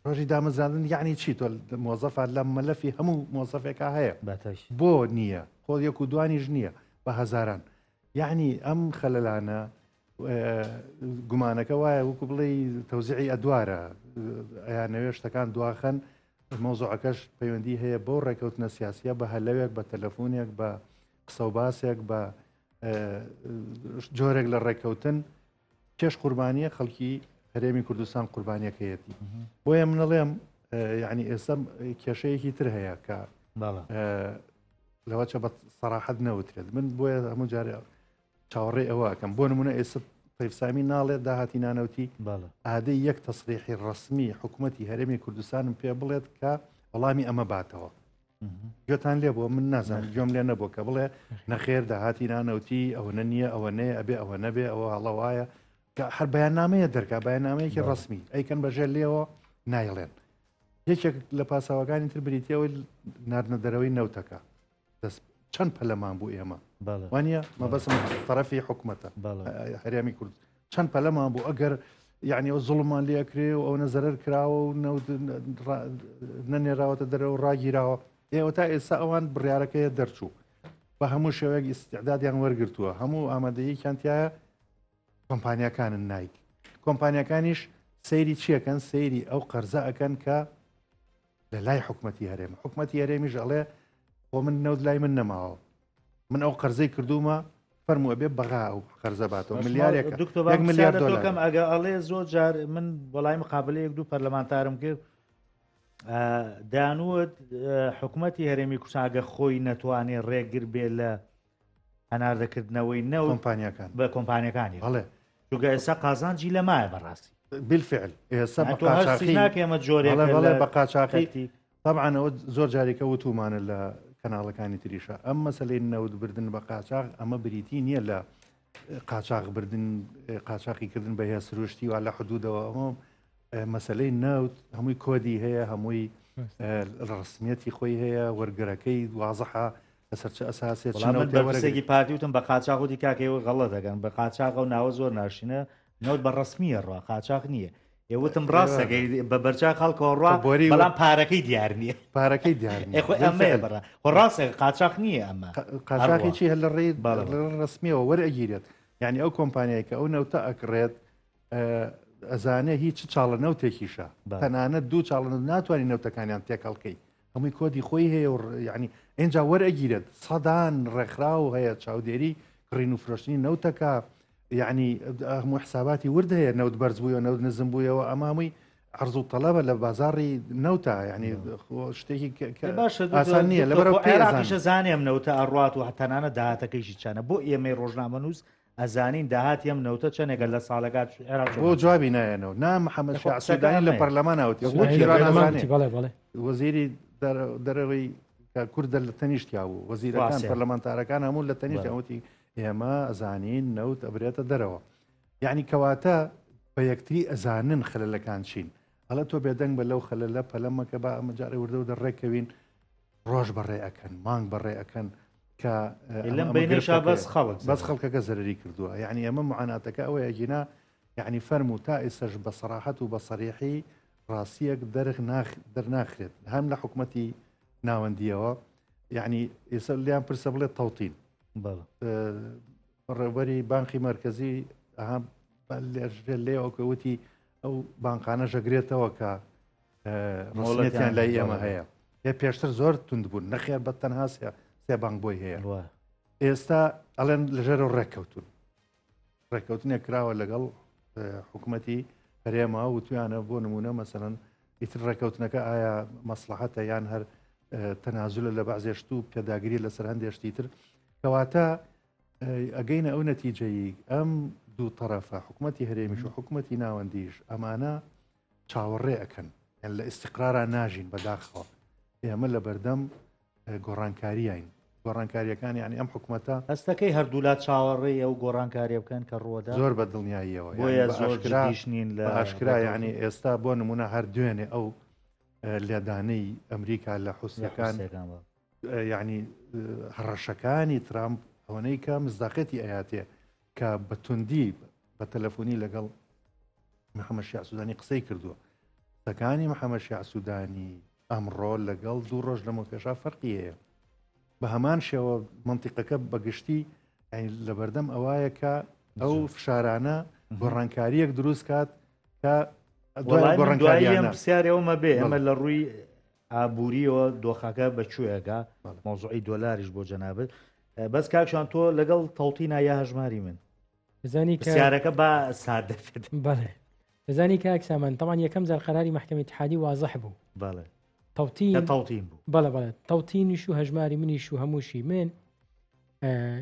[SPEAKER 3] ڕۆژی دامەزراندن یعنی چی تۆ مۆزەفات لە مەلەفی هەموو مۆزەفێکا هەیە بۆ نییە خۆ یەک و دوانیش نییە بە هەزاران یعنی ئەم خەلەلانە گومانەکە وایە وەکو بڵێ تەوزیعی ئەدوارە ئەیانەوێ شتەکان دواخەن مۆزوعەکەش پەیوەندی هەیە بۆ ڕێکەوتنە سیاسیە بە هەلەوێک بە تەلەفۆنێک بە قسە و باسێک بە جۆرێک لە ڕێکەوتن کێش قوربانیە خەڵکی هەرێمی کوردستان قوربانیەکەیەتی بۆیە منەڵێم یعنی ئێستا کێشەیەکی تر هەیە کە لەوە چە بە سەراحەت نەوترێت من بۆیە هەموو جارێ چاوەڕێ ئەوە ئەەکەم بۆ نمونە ئێستا تەیفسامی ناڵێت داهاتی نانەوتی ئادەی یەک تەسریحی ڕسمی حکوومەتی هەرێمی کوردستانم پێ بڵێت کە وەڵامی ئەمە باتەوە گوێتان لێ بۆ من نازانم گوێم لێ نەبوو کە بڵێ نەخێر داهاتی نانەوتی ئەوە نییە ئەوە نەیە ئەبێ ئەوە نەبێ ئەوە هەڵەوایە کە هەر بەیاننامەیە دەرکا بەیاننامەیەکی ڕسمی ئەیکەن بەژێر لێەوە نایڵێن یەکێک لە پاساوەکانی تر بریتەوەی ناردنە دەرەوەی نەوتەکە چەند پەلەمان بوو ئێمە وانە مەبەسم تەرەفی حکوومەتە هەرێمی کورد چەند پەلەمان بوو ئەگەر یعنی ئەو زوڵمان لێکرێ و ئەو نەزەرەر کراوە و نەنێراوەتە دەرەوە ڕاگیراوە ئێوە تا ئێستا ئەوان بڕیارەکەیە دەرچوو بە هەموو شێوەیەک ئیستعدادیان وەرگرتووە هەموو ئامادەیەکیانتیایە کۆمپانیەکانن نایک کۆمپانیەکانیش سەیری چیەکەن سەیری ئەو قەرزە ئەەکەن کە لە لای حکوومەتی هەرێمە حکوومەتی هەرێمیش ئەڵێ بۆ من نەوت لای من نەماوە من ئەو قەرزەی کردومە فەرمووە بێ بەغا ئەو قەرزە باتەوە ملیارێک ملیارد
[SPEAKER 1] دۆلارکەم ئەگە ئەڵێ زۆر جار من وەڵای مقابلەیەک دوو پەرلەمانتارم کرد دانوت حکوومەتی هەرێمی کوردستان خۆی نەتوانێت ڕێگر بێ لە هەناردەکردنەوەی نەوت
[SPEAKER 3] کۆمپانیەکان
[SPEAKER 1] بە کۆمپانیەکانی هەڵێ چونکە ئێستا قازانجی لەمایە بەڕاستی
[SPEAKER 3] بالفعل ئێستا
[SPEAKER 1] ناکەمە جۆرێک
[SPEAKER 3] بە قاچاقی طبعا ئەوە زۆر جارێکە وتومانە لە کەناڵەکانی تریشە ئەم مەسلەی نەوت بردن بە قاچاق ئەمە بریتی نییە لە قاچاق بردن قاچاقیکردن بە هەیە سروشتی و لە حدودەوە ئەمە مەسلەی نەوت هەمووی کۆدی هەیە هەمووی ڕسمیەتی خۆی هەیە وەرگەرەکەی وازەحە لەسەر چه ئەساسێکی
[SPEAKER 1] پارتی وتم بە قاچاق و دیکاکەوە غەڵە دەگەن بە قاچاق و ناوە زۆر ناشینە نەوت بە ڕسمیە ڕوا قاچاق نییە ئێوتم ڕاستەکەی بە بەرچا خەڵکەوە ڕوا بەڵام پارەکەی دیار نییە
[SPEAKER 3] پارەکەی دیار
[SPEAKER 1] ئەمەیە بەڕ ڕاستە قاچاق نییە ئەمە
[SPEAKER 3] قاچاقی چی هەر لە ڕێ ڕسمیەوە وەرئەگیرێت یعنی ئەو کۆمپانیای کە ئەو نەوتە ئەکڕێت ئەزانێ هیچ چاڵە نەوتێکیشە تەنانەت دوو چاڵە ناتوانانی نەوتەکانیان تێکەڵکەی هەمووی کۆدی خۆی هەیە و یعنی ئەنج وەرئەگیرێت سەدان ڕێکخرا و هەیە چاودێری کڕین و فرۆشتنی نەوتەکە یعنی هەموو حساباتی ورد هەیە نەوت بەرز بوویەوە نەوت نزم بوویەوە ئەمامی عرض و تەڵەبە لە بازاڕی نەوتە یعنی شتێکی ئاسان نییە لەبەرەوە
[SPEAKER 1] عێراقیشە زانێ ئەم نەوتە ئەڕات و تەنانە داهاتەکەیشی چانە بۆ ئێمەی ڕۆژنامەنووس ئەزانین داهاتی ئەم نەوتە چەندێکە لە ساڵەکات عێراق
[SPEAKER 3] بۆ جوابی نایەنەوە نا محەممەد شیع سوودانی لە پەرلەمان ناوتی وەزیری دەرەوەی کوردە لە تەنیشتیا بوو وەزیرەکان پەرلەمانتارەکان هەموو لە تەنیشت ئەوتی ئێمە ئەزانین نەوت ئەبرێتە دەرەوە یعنی کەواتە بە یەکتری ئەزانن خەلەلەکان چین هەڵە تۆ بێدەنگ بە لەو خەلەلە پەلەمەکە بە ئەمەجارە وردە و دەڕێکەوین ڕۆژ بەڕێ ئەەکەن مانگ بەڕێ ئەەکەن کە
[SPEAKER 1] لەم بینشا
[SPEAKER 3] بەس خەڵکەکە زەرری کردووە یعنی ئەمە معاناتەکە ئەوەیە گینا یعنی فەرم و تا ئێسەش بە سەراحەت و بە سەریحی ڕاستیەک دەرناخرێت هەم لە حکوومەتی ناوەندیەوە یعنی ئێستا لیان پرسە بڵێت تەوتین ڕێبەری بانقی مرکزی لێەوەکەوتی ئەو بانقانە ژەگرێتەوە کە ڕۆڵەتیان لای ئێمە هەیە یا پێشتر زۆر تند بوون نەخێر بە تەنها سێ بانک بۆی هەیە ئێستا ئەڵێن لەژێرە ڕێککەوتنێک کراوە لەگەڵ حکوومەتی هەرێما و تویانە بۆ نمونە مەسەرەن ئیتر ڕێککەوتنەکە ئایا مەسلحەتە یان هەر تەنازولە لە بەعزێشت و پێداگیری لەسەر هەندێشتی تر کەواتە ئەگەینە ئەو نەتیجەیی ئەم دوو طرفە حکوومەتی هەرێمیش و حکوومەتی ناوەندیش ئەمانە چاوەڕێ ئەکەن لە ئیسیقرارە ناژین بەداخەوە ئێمە لە بەردەم گۆڕانکاریین گۆڕانکاریەکان یعنی ئەم حکوومەتە
[SPEAKER 1] هەستەکەی هەردوولات چاوەڕێی ئەو گۆڕانکاریە بکەن کە ڕۆدا
[SPEAKER 3] زۆر بە دڵنیاییەوە
[SPEAKER 1] زۆرشنین لە
[SPEAKER 3] ئاشکرا یعنی ئێستا بۆ نمونە هەر دوێنێ ئەو لێدانەی ئەمریکا لە حوسەکان یعنی هەڕەشەکانی ترامپ ئەوەنەی کە مزداقەتی ئەیاتێ کە بەتوندی بە تەلەفۆنی لەگەڵ محەممەد شیع سوودانی قسەی کردووە سەکانی محەممەد شیع سوودانی ئەمڕۆ لەگەڵ دوو ڕۆژ لەمە پێشا فەرقی هەیە بە هەمان شێوە منتیقەکە بەگشتی لە بەردەم ئەوایە کە ئەو فشارانە گۆڕانکاریەک دروست کات کە
[SPEAKER 1] پرسیارەوەمە بێ ئەمە لە ڕووی ئابوووریەوە دۆخەکە بەکوێگا مۆزوعی دۆلاریش بۆ جەنابێت بەس کاکشان تۆ لەگەڵ تەوتینا یا هەژماری من
[SPEAKER 2] بزانی
[SPEAKER 1] پرسیارەکە بە سادەفێت
[SPEAKER 2] بەڵێ بزانی کاک سامان تەمان یەکەم جار قەراری محکەمەی اتحادی وازەح بوو
[SPEAKER 1] بەڵێ
[SPEAKER 2] تەوتین
[SPEAKER 1] بوو
[SPEAKER 2] بەڵێ تەوتینیش و هەژماری منیش و هەمووشی من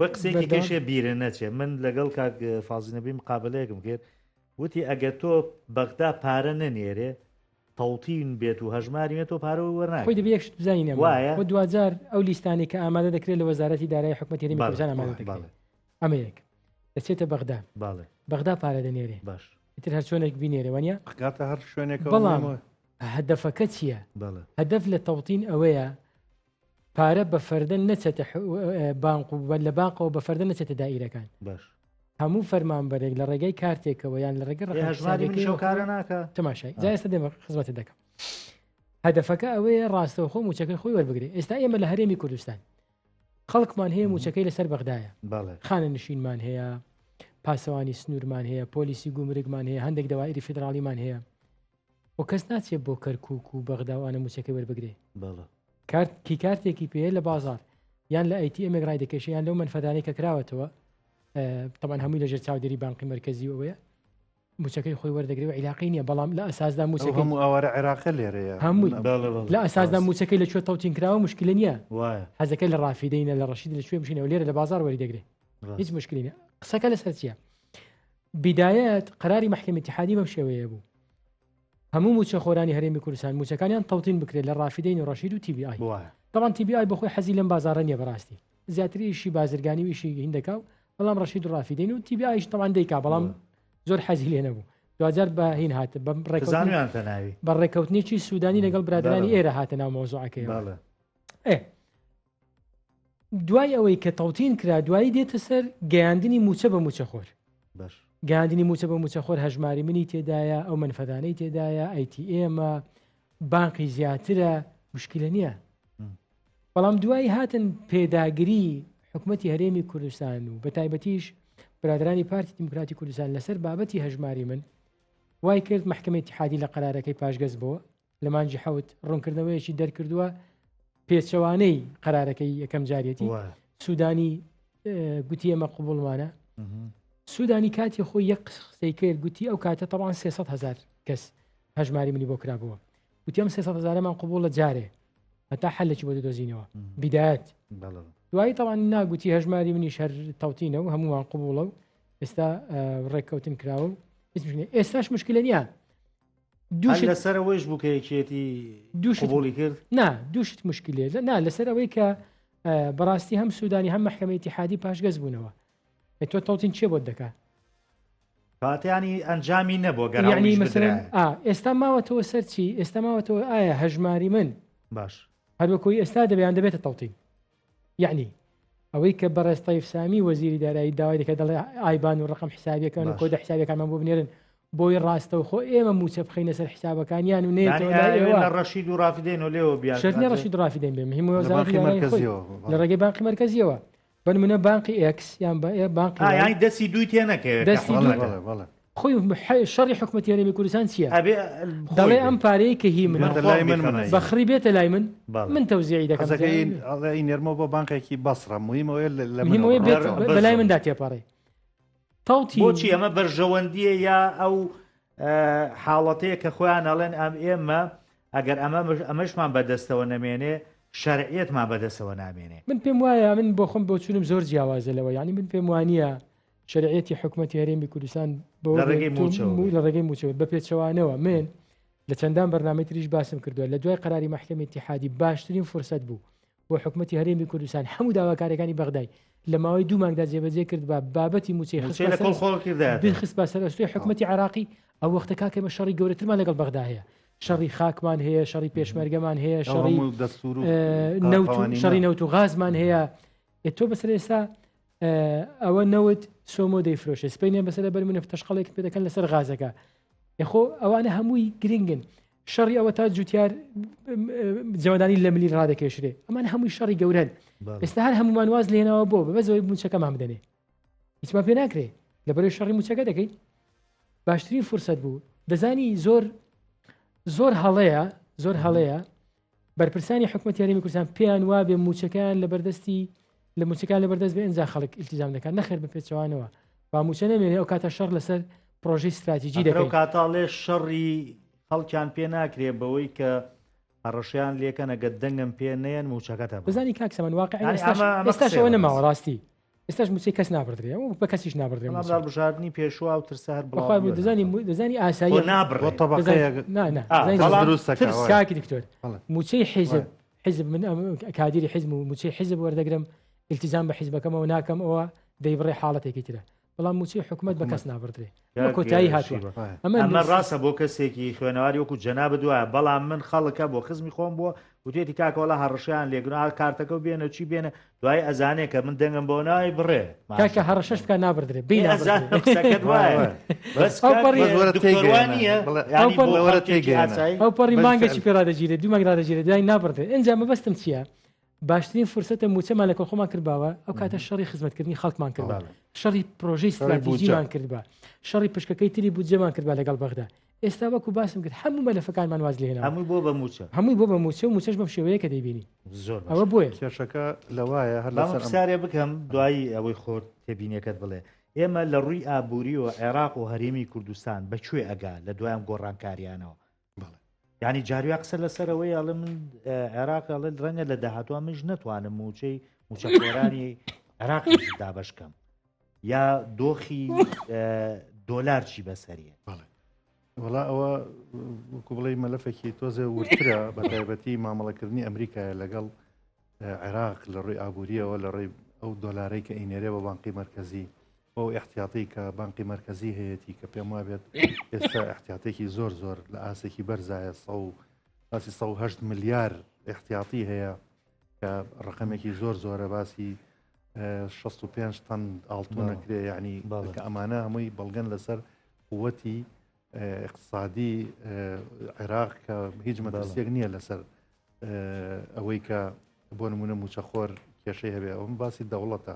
[SPEAKER 1] بە قسێکی کەشێ بیرە نەچێ من لەگەڵ کاک فازنەبی مقابلەیەکم کرد وتی ئەگەر تۆ بەغدا پارە نەنێرێ تەوتین بێت و هەژماری مێت و پارە وەرناکە
[SPEAKER 2] خۆی دەبێ یەکشت بزانینە وایە بۆ دوجار ئەو لیستانی کە ئامادە دەکرێت لە وەزارەتی دارایی حکوومەتی هەرێمی کوردستان ئامادە دەکرێت ئەمە یەک دەچێتە بەغدا بەغدا پارە دەنێرێ
[SPEAKER 1] باش
[SPEAKER 2] ئیتر هەر چۆنێک بینێرە وانە
[SPEAKER 3] هەر شوێنێک
[SPEAKER 2] بەڵام هەدەفەکە چییە هەدەف لە تەوتین ئەوەیە پارە بە فەردە نەچێتە بانق و لە باقەوە بە فەردە نەچێتە دائیرەکان
[SPEAKER 1] باش
[SPEAKER 2] هەموو فەرمانبەرێک لە ڕێگەی کارتێکەوە یان لە ڕێگە
[SPEAKER 1] ڕێژماریکارە ناکە
[SPEAKER 2] تەماشای جا ئێستا دێمە خزمەتە دەکەم هەدەفەکە ئەوەیە ڕاستەوە خۆ موچەکەی خۆی وەربگرێت ئێستا ئێمە لە هەرێمی کوردستان خەڵکمان هەیە موچەکەی لەسەر بەغدایە خانە نشینمان هەیە پاسەوانی سنوورمان هەیە پۆلیسی گومرگمان هەیە هەندێک دەوایری فیدراڵیمان هەیە و کەس ناچێت بۆ کەرکووک و بەغداوانە موچەکەی وەربگرێ کی کارتێکی پێ لە بازار یان لە ئەیتی ئەمێک ڕای دەکەشی یان لەو منفەدانەی کە کراوەتەوە طبعا هەمووی لەژێر چاودێری بانقی مرکزی ئەوەیە موچەکەی خۆی وەردەگرێت و عیلاقی نییە بەڵام لە ئەساسدا موچەکە
[SPEAKER 3] هەموو ئەوەرە عێراق لێرەیە
[SPEAKER 2] هەمووی لە ئەساسدا موچەکەی لە کوێ تەوتین کراوە مشکلە نییە حەزەکەی لە ڕافیدەینە لە ڕەشید لە کوێ بژینەوە لێرە لە بازار وەریدەگرێت هیچ مشکلی نیە قسەکە لەسەر چییە بدایەت قەراری محکەمەی اتحادی بەم شێوەیە بوو هەموو موچە خۆرانی هەرێمی کوردستان موچەکانیان تەوتین بکرێت لە ڕافیدەین و ڕەشید و TBI طبعا TBI بەخۆی حەزی لەم بازارە نییە بەڕاستی زیاتریشی بازرگانی ویشی هیندەکە بەڵام ڕەشید و ڕافیدەین و TBIش طبعا دەیکا بەڵام زۆر حەزی لێ نەبوو دوجار بە هین هاتە بە ڕێکەوتنێکی سوودانی لەگەڵ برادرانی ئێرە هاتە ناو مۆزوعەکەی دوای ئەوەی کە تەوتین کرا دوایی دێتە سەر گەیاندنی موچە بە موچەخۆر گەاندنی موچە بە موچەخۆر هەژماری منی تێدایە ئەو منفەدانەی تێدایە ATM بانقی زیاترە مشکلە نییە بەڵام دوایی هاتن پێداگری حکوومەتی هەرێمی کوردستان و بە تایبەتیش برادرانی پارتی دیموکراتی کوردستان لەسەر بابەتی هەژماری من وای کرد محکمەی اتحادی لە قەرارەکەی پاشگەز بووە لە مانجی حەوت ڕوونکردنەوەیەکی دەرکردووە پێچەوانەی قەرارەکەی یەکەم جاریەتی سوودانی گوتی ئەمە قوبوڵمانە سوودانی کاتی خۆی یەک قسەی کرد گوتی ئەو کاتە تەڵان 300,000 کەس هەژماری منی بۆ کرابووە گوتی ئەم 300,000مان قوبوڵ لە جارێ هەتا حەلێکی بۆ دەدۆزینەوە بیدایەت دوایی تەڵان ناگوتی هەژماری منی شەر تەوتینە و هەمومان قوبوڵە و ئێستا ڕێککەوتن کراوە ئێستاش مشکلە نییە
[SPEAKER 1] لەسەرەوەیش بووکەیەکێتی دووشبووڵی کرد
[SPEAKER 2] دووشت مشکلێ نا لەسەر ئەوەی کە بەڕاستی هەم سوودانی هەم محکمەی اتحادی پاشگەز بوونەوە تۆ تەوتین چێ بۆت دەکات
[SPEAKER 1] کاتیانی ئەنجامی نەبووە
[SPEAKER 2] گەڕانی مەسەرەن ئێستا ماوەتەوە سەرچی ئێستا ماوەتەوە ئایا هەژماری من
[SPEAKER 1] باش
[SPEAKER 2] هەروەکوی ئێستا دەبیان دەبێتە تەوتین یعنی ئەوەی کە بەڕێز تەیف سامی وەزیری دارایی داوای دەکە دەڵێ ئایبان و ڕقم حسابیەکان و کۆدە حسابیەکانمان بۆ بنێرن بۆی ڕاستەوە خۆ ئێمە موچە بخینە سەر حسابەکانیان و
[SPEAKER 1] نێتەوە ڕەشید و ڕافدێن و لێوە بیان
[SPEAKER 2] شەرنی ڕەشید ڕافدێن بێ مهم لە ڕێگەی بانقی مرکزیەوە بنمونە بانقی ئێکس یان بانقی
[SPEAKER 1] یانی دەستی دوی تێ نەکەوێت
[SPEAKER 2] خۆی شەڕی حکومەتی هەرێمی کوردستان چییە دەڵێ ئەم پارەیە کە هی من بەخڕی بێتە لای من تەوزیعی دەکەم
[SPEAKER 3] نێرمە بۆ بانقێکی بەسڕە مهمەوەی
[SPEAKER 2] بەلای مندا تێپەڕێ تاوتی
[SPEAKER 1] بۆچی ئەمە بەرژەوەندیە یا ئەو حاڵەتەیە کە خۆیان ئەڵێن ئەم ئێمە ئەگەر ئەمەشمان بەدەستەوە نەمێنێ شەرعیەتمان بەدەستەوە نامێنێ
[SPEAKER 2] من پێم وایە من بۆ خۆم بۆ چونم زۆر جیاوازە لەوە ینی من پێم وانە شەرعیەتی حکومەتی هەرێمی کوردستان
[SPEAKER 1] لە
[SPEAKER 2] ڕێگەی موچەوە بە پێچەوانەوە من لە چەندان بەرنامەی تریش باسم کردووە لە دوای قەراری محکمەی اتحادی باشترین فرصت بوو بۆ حکومەتی هەرێمی کوردستان هەموو داواکارەکانی بەغدای لە ماوەی 2 مانگدا جێبەجێ کرد بە بابەتی موچەی خست بە سەرۆستی حکومەتی عراقی ئەو وەختە کاکەمە شەڕی گەورەترمان لەگەڵ بەغدا هەیە شەڕی خاکمان هەیە شەڕی پێشمەرگەمان هەیە شەڕی نەوت و غازمان هەیە تۆ بەسەر ئێستا ئەوە نەوت سۆمۆ دەیفرۆشێ سپینێ بەسەر بەرمونە تەشقەڵێک پێ دەکەن لەسەر غازەکە خۆ ئەوانە هەمووی گرنگن شەڕی ئەوە تا جوتیار جەودانی لە ملی ڕادەکێشرێ ئەمان هەمووی شەڕی گەورن ئێستا هەر هەمومان واز لێنەوە بۆ بەزەوەی موچەکەمان بدەنێ هیچمان پێ ناکرێ لەبەرەوەی شەڕی موچەکە دەکەیت باشترین فرصت بوو دەزانی زۆر هەڵەیە بەرپرسانی حکومەتی هەرێمی کوردستان پێیان وابێ موچەکان لە بەردەستی لە موچەکان لە بەردەست بێ ئەنجا خەڵک ئیلتیزام دەکات نەخێر بە پێچەوانەوە با موچە نەمێنێ ئەو کاتە شەڕ لەسەر پرۆژەی استراتیجی دەکەن
[SPEAKER 1] کاتاڵێ شەڕی خەڵکیان پێ ناکرێ بەوەی کە هەڕەشیان لێکە نەگە دەنگم پێ نێن موچەکەتە
[SPEAKER 2] بزانی کاکسەمان واقعی ئێستاشەوە نەماوە ڕاستی ئێستاش موچەی کەس نابردرێ و بە کەسیش نابردرێ
[SPEAKER 1] بژاردننی پێشوا و ترسە هەر
[SPEAKER 2] دەزانی ئاسایی کاکی دکتۆر موچەی حیزب من کادیری حیزب و موچەی حیزب وەردەگرم التزام بە حیزبەکەمەوە ناکەم ئەوە دەیبڕێ حاڵەتێکی ترە بەڵام موچەی حکومەت بە کەس نابردرێ کۆتایی هاتووە
[SPEAKER 1] ئەمە ڕاستە بۆ کەسێکی خوێنەواری وەکو جەناب دوایە بەڵام من خەڵکە بۆ خزمی خۆم بووە وتێتی کاکەوەڵا هەڕەشیان لێگرنا کارتەکە و بێنە چی بێنە دوای ئەزانێ کە من دەنگم بۆ ناوی بڕێ
[SPEAKER 2] کاکە هەڕەشەش بکە نابردرێ ئەو پەڕی مانگەی پێڕادەگیرێت دوو مانگ ڕادەگیرێت دوای نابردێت ئەنجام مەبەستم چییە؟ باشترین فرصتە موچەمان لە کۆخۆمان کردباوە ئەو کاتە شەڕی خزمەتکردنی خەڵکمان کردبا شەڕی پرۆژەی استراتیژیمان کردبا شەڕی پشکەکەی تری بودجەمان کردبا لەگەڵ بەغدا ئێستا وەکو باسم کرد هەموو مەلەفەکانمان واز لێنە
[SPEAKER 1] هەمووی بۆ بە موچە
[SPEAKER 2] هەمووی بۆ بە موچە و موچەش بەم شێوەیە کە دەیبینی
[SPEAKER 1] زۆر
[SPEAKER 2] ئەوە بۆیە
[SPEAKER 3] کێشەکە لەوایە هەر
[SPEAKER 1] سارێ بکەم دوایی ئەوەی خۆت تێبینیەکەت بڵێ ئێمە لە ڕووی ئابووری و عێراق و هەرێمی کوردستان بەکوێ ئەگا لە دوایم گۆڕانکاریانەوە ینی جارویا قسە لەسەرەوەی ئەڵێ من عێراق ئەڵێ ڕەنگە لە داهاتوە منش نتوانم موچەخێرانی عێراقی دابش بکەم یا دۆخی دۆلار چی بەسەریە
[SPEAKER 3] وڵا ئەوە وەکو بڵێ مەلەفێکی تۆزە ورترە بە تایبەتی مامەڵەکردنی ئەمریکایە لەگەڵ عێراق لە ڕووی ئابووریەوە لە ڕێی ئەو دۆلارەی کە ئینێرێ بە بانقی مرکزی ئەو احتیاطی کە بانقی مرکزی هەیەی کە پێم وابێت ئێستا احتیاطێکی زۆر لە ئاسێکی بەرزایە 108 ملیار احتیاطی هەیە کە ڕقمێکی زۆرە باسی 65 تەن ئاڵتون نەکرێ یعنی کە ئەمانە هەمووی بەڵگەن لەسەر قووەتی اقتصادی عێراق کە هیچ مەدرسێک نییە لەسەر ئەوەی کە بۆ نمونە موچەخۆر کێشەی هەبێ ئەوم باسی دەوڵەتە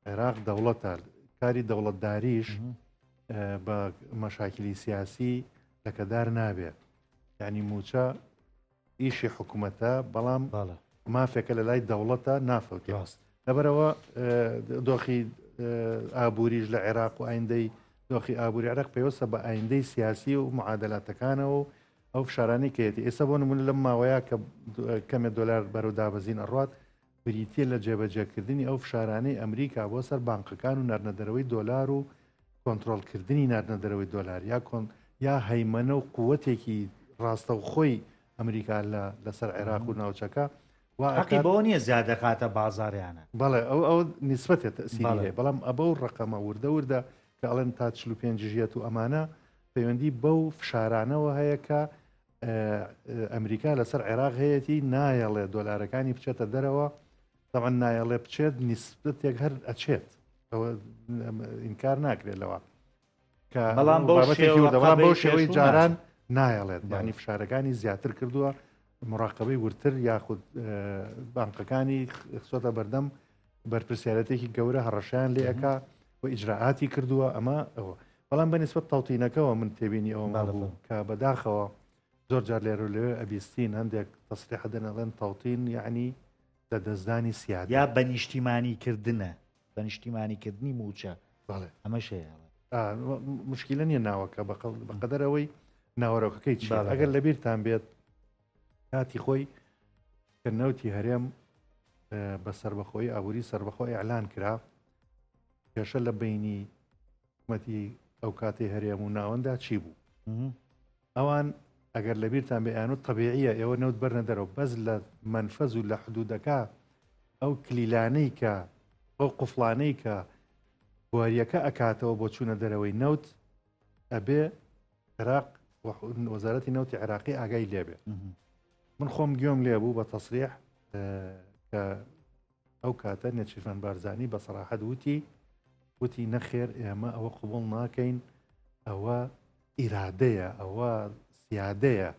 [SPEAKER 3] عێراق دەوڵەتە کاری دەوڵەتداریش بە مەشاکلی سیاسی لەکەدار نابێت یعنی موچە ئیشی حکوومەتە بەڵام مافێکە لە لای دەوڵەتە نافەوتی لەبەرەوە دۆخی ئابووریش لە عێراق و ئایندەی دۆخی ئابووری عێراق پێوەستە بە ئایندەی سیاسی و معادلاتەکانەوە ئەو فشارانی کەیەتی ئێستا بۆ نمونە لەم ماوەیە کە کەمێ دۆلار بەرەودابەزین ئەڕات بریتە لە جێبەجێکردنی ئەو فشارانەی ئەمریکا بۆ سەر بانقەکان و ناردنەدەرەوەی دۆلار و کۆنتترۆلکردنی ناردنەدەرەوەی دۆلار یا هەیمەنە و قووەتێکی ڕاستە و خۆی ئەمریکا لەسەر عێراق و ناوچەکە
[SPEAKER 1] حەقی بۆ نییە زیادە کاتە بازاریانە
[SPEAKER 3] بەڵێ ئەو نیسبەتێت سیڵێ بەڵام ئەبە و ڕقەمە وردە کە ئەڵێن تا 45 ژێت و ئەمانە پەیوەندی بەو فشارانەوە هەیە کە ئەمریکا لەسەر عێراق هەیەی نایەڵێ دۆلارەکانی بچێتە دەرەوە تەوان نایەڵێ بچێت نیسبەتێک هەر ئەچێت ئەوە ئینکار ناکرێتەوە کە
[SPEAKER 1] بەڵام
[SPEAKER 3] بەو شێوەی جاران نایەڵێت ینی فشارەکانی زیاتر کردووە مراقبەی ورتر یاخود بانقەکانی خسۆتە بەردەم بەرپرسیارەتێکی گەورە هەڕەشیان لێەکە و ئیجراعاتی کردووە ئەمە ئەوە بەڵام بەنسبەت تەوتینەکەەوە من تێبینی ئەوە مابوو کە بەداخەوە زۆر جار لێرە لێوێ ئەبیستین هەندێک تەسریح دەنەڵێن تەوتین یعنی لە دەستدانی سیاد
[SPEAKER 1] یا بەنیشتیمانیکردنە بەنیشتیمانیکردنی موچە ئەمە شەیە
[SPEAKER 3] مشکلە نییە ناوەکە بەقەدەرەوەی ناوەڕۆکەکەی چی ئەگەر لەبیرتان بێت کاتی خۆی کە نەوتی هەرێم بە سربەخۆی ئابووری سربەخۆی ئەعلان کرا کێشە لە بینی حکومەتی ئەو کاتی هەرێم و ناوەندا چی بوو ئەوان ئەگەر لەبیرتان بێیان و طبیعیە ئێوە نەوت بەرنە دەرەوە بەس لە منفەز و لە حدودەکە ئەو کلیلانەی کە ئەو قوفڵانەی کە بواریەکە ئەکاتەوە بۆ چوونە دەرەوەی نەوت ئەبێ عێراق وەزارەتی نەوتی عێراقی ئاگای لێبێ من خۆم گوێم لێ بوو بە تەسریح کە ئەو کاتە نێچیرفان بارزانی بە سەراحەت وتی نەخێر ئێمە ئەوە قوبوڵ ناکەین ئەوە ئیرادەیە ئەوە سیادەیە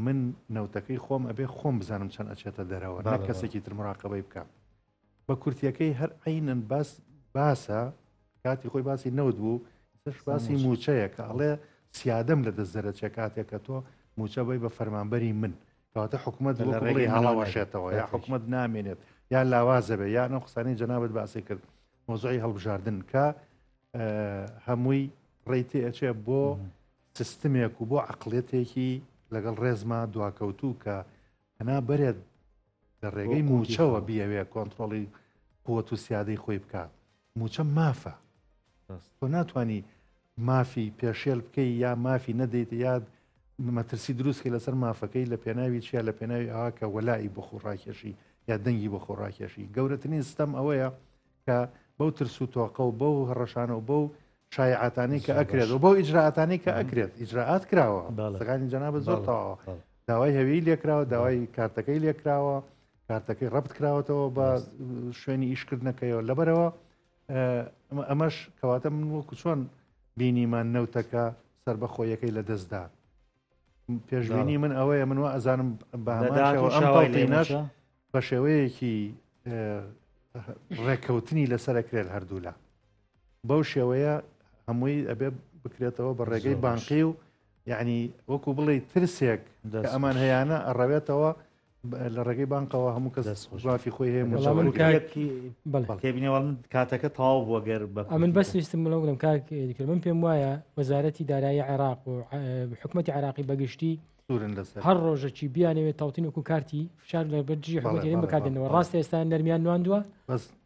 [SPEAKER 3] من نەوتەکەی خۆم ئەبێ خۆم بزانم چەند ئەچێتە دەرەوە نە کەسێکی تر مراقبەی بکەم بە کورتیەکەی هەر عینەن باسە کاتی خۆی باسی نەوت بوو باسی موچەیە کە ئەڵێ سیادەم لە دەست دەرەچێ کاتێک کە تۆ موچە بی بە فەرمانبەری من کەواتە حکوومەت ڕێگەی هەڵاوەشێتەوە یا حکوومەت نامێنێت یا لاوازە بێ یا نەو قسانەی جەنابەت باسی کرد مۆزوعی هەڵبژاردن کە هەمووی ڕێیتی ئەچێ بۆ سیستمێک و بۆ عقلێتێکی لەگەڵ ڕێزما دواکەوتوو کە هەنا بەرێت لە ڕێگەی موچەوە بیاوێ کۆنتترۆڵی قووەت و سیادەی خۆی بکات موچە مافە تۆ ناتوانانی مافی پێشێل بکەی یا مافی نەدەیت یاد مەترسی دروستکە لەسەر مافەکەی لە پێناوی چیا لە پێناوی ئەوە کە وەلایی بۆ خۆڕاکێشی یا دەنگی بۆ خۆڕاکێشی گەورەترین ستەم ئەوەیە کە بەو ترس و تۆقە و بەو هەڕەشانە و بەو شایعاتانی کە ئەکرێت و بەو ئیجراعاتانی کە ئەکرێت ئیجراعات کراوە سەکانی جەنابەت زۆر تەواوە داوای هەویی لێکراوە داوای کارتەکەی لێکراوە کارتەکەی ڕەبت کراوەتەوە بە شوێنی ئیشکردنەکەیەوە لەبەرەوە ئەمەش کەواتە من وەکو چۆن بینیمان نەوتەکە سربەخۆیەکەی لە دەستدا پێشبینی من ئەوەیە من وە ئەزانم بەهامانەوە ئەم تەڵقینەش بە شێوەیەکی ڕێکەوتنی لەسەرەکرێت هەردوولا بەو شێوەیە هەمووی ئەبێ بکرێتەوە بە ڕێگەی بانقی و یعنی وەکو بڵێ ترسێک کە ئەمان هەیەە ئەڕەوێتەوە لە ڕێگەی بانقەوە هەموو کەس گوافی خۆی هەیە
[SPEAKER 1] تێبینەوە کاتەکە تاو بۆ گەر
[SPEAKER 2] من بەس ویستم بڵێم کاکرد من پێم وایە وەزارەتی دارایی عێراق و حکوومەتی عێراقی بەگشتی هەر ڕۆژەکی بیانەوێت تاوتین وەکو کارتی فشار لە بەرجی حکوومەتیین بەکاردنەوە ڕاستە ئێستا نەرمیان نواندووە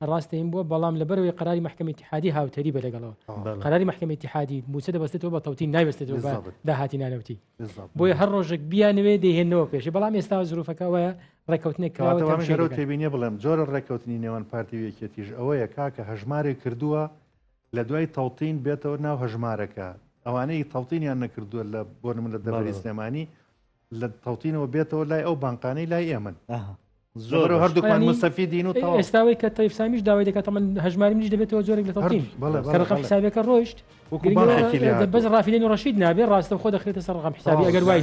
[SPEAKER 2] ڕاستەین بووە بەڵام لەبەرەوەی قەراری محکەمەی اتحادی هاوتەری بە لەگەڵەوە قەراری محکەمەی اتحادی موچە دەبەستێتەوە بە تاوتین نایبەستێتەوە بە داهاتی نانەوتی بۆیە هەر ڕۆژێک بیانەوێت دەهێنەوە پێشی بەڵام ئێستا زروفەکە وایە ڕێکەوتنێک
[SPEAKER 3] کراوە تێبینیە بڵێم جۆرە ڕێکەوتنی نێوان پارتی وەکێتیش ئەوەیە کاکە هەژمارێک کردووە لە دوای تاوتین بێتەوە ناو هەژمارەکە ئەوانەی تاوتینیان نەکردووە لە بۆ من لە دەبەری سلێمانی لە تاوتینەوە بێتەوە لای ئەو بانقانەی لای ئێمن زۆر هەردووکمان مستەفیدین و
[SPEAKER 2] ئێستاوەی کە تەیفسامیش داوای دەکات من هەژماری منیش دەبێتەوە زۆرێک لە تاوتین کە ڕقم حسابەکە ڕۆیشت بەس ڕافیلێن و ڕەشید نابێت ڕاستە خۆ دەخرێتە سەر ڕقم حسابی ئەگەر وای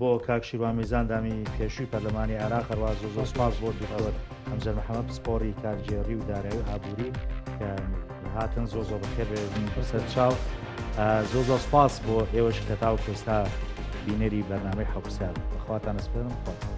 [SPEAKER 1] بۆ کاک شیروان میزاندامی پێشووی پەرلەمانی عێراق هەروە زۆر سپاس بۆ دوکتۆر حەمزە محەممەد پسپۆری کارجێڕی و دارایی و ئابووری کە هاتن زۆ زۆر بەخێر سەر چاو زۆر زۆر سپاس بۆ ئێوەش کە تاو کۆستا بینەری بەرنامەی حەوسات بەخواتان ئەسپێرم خۆت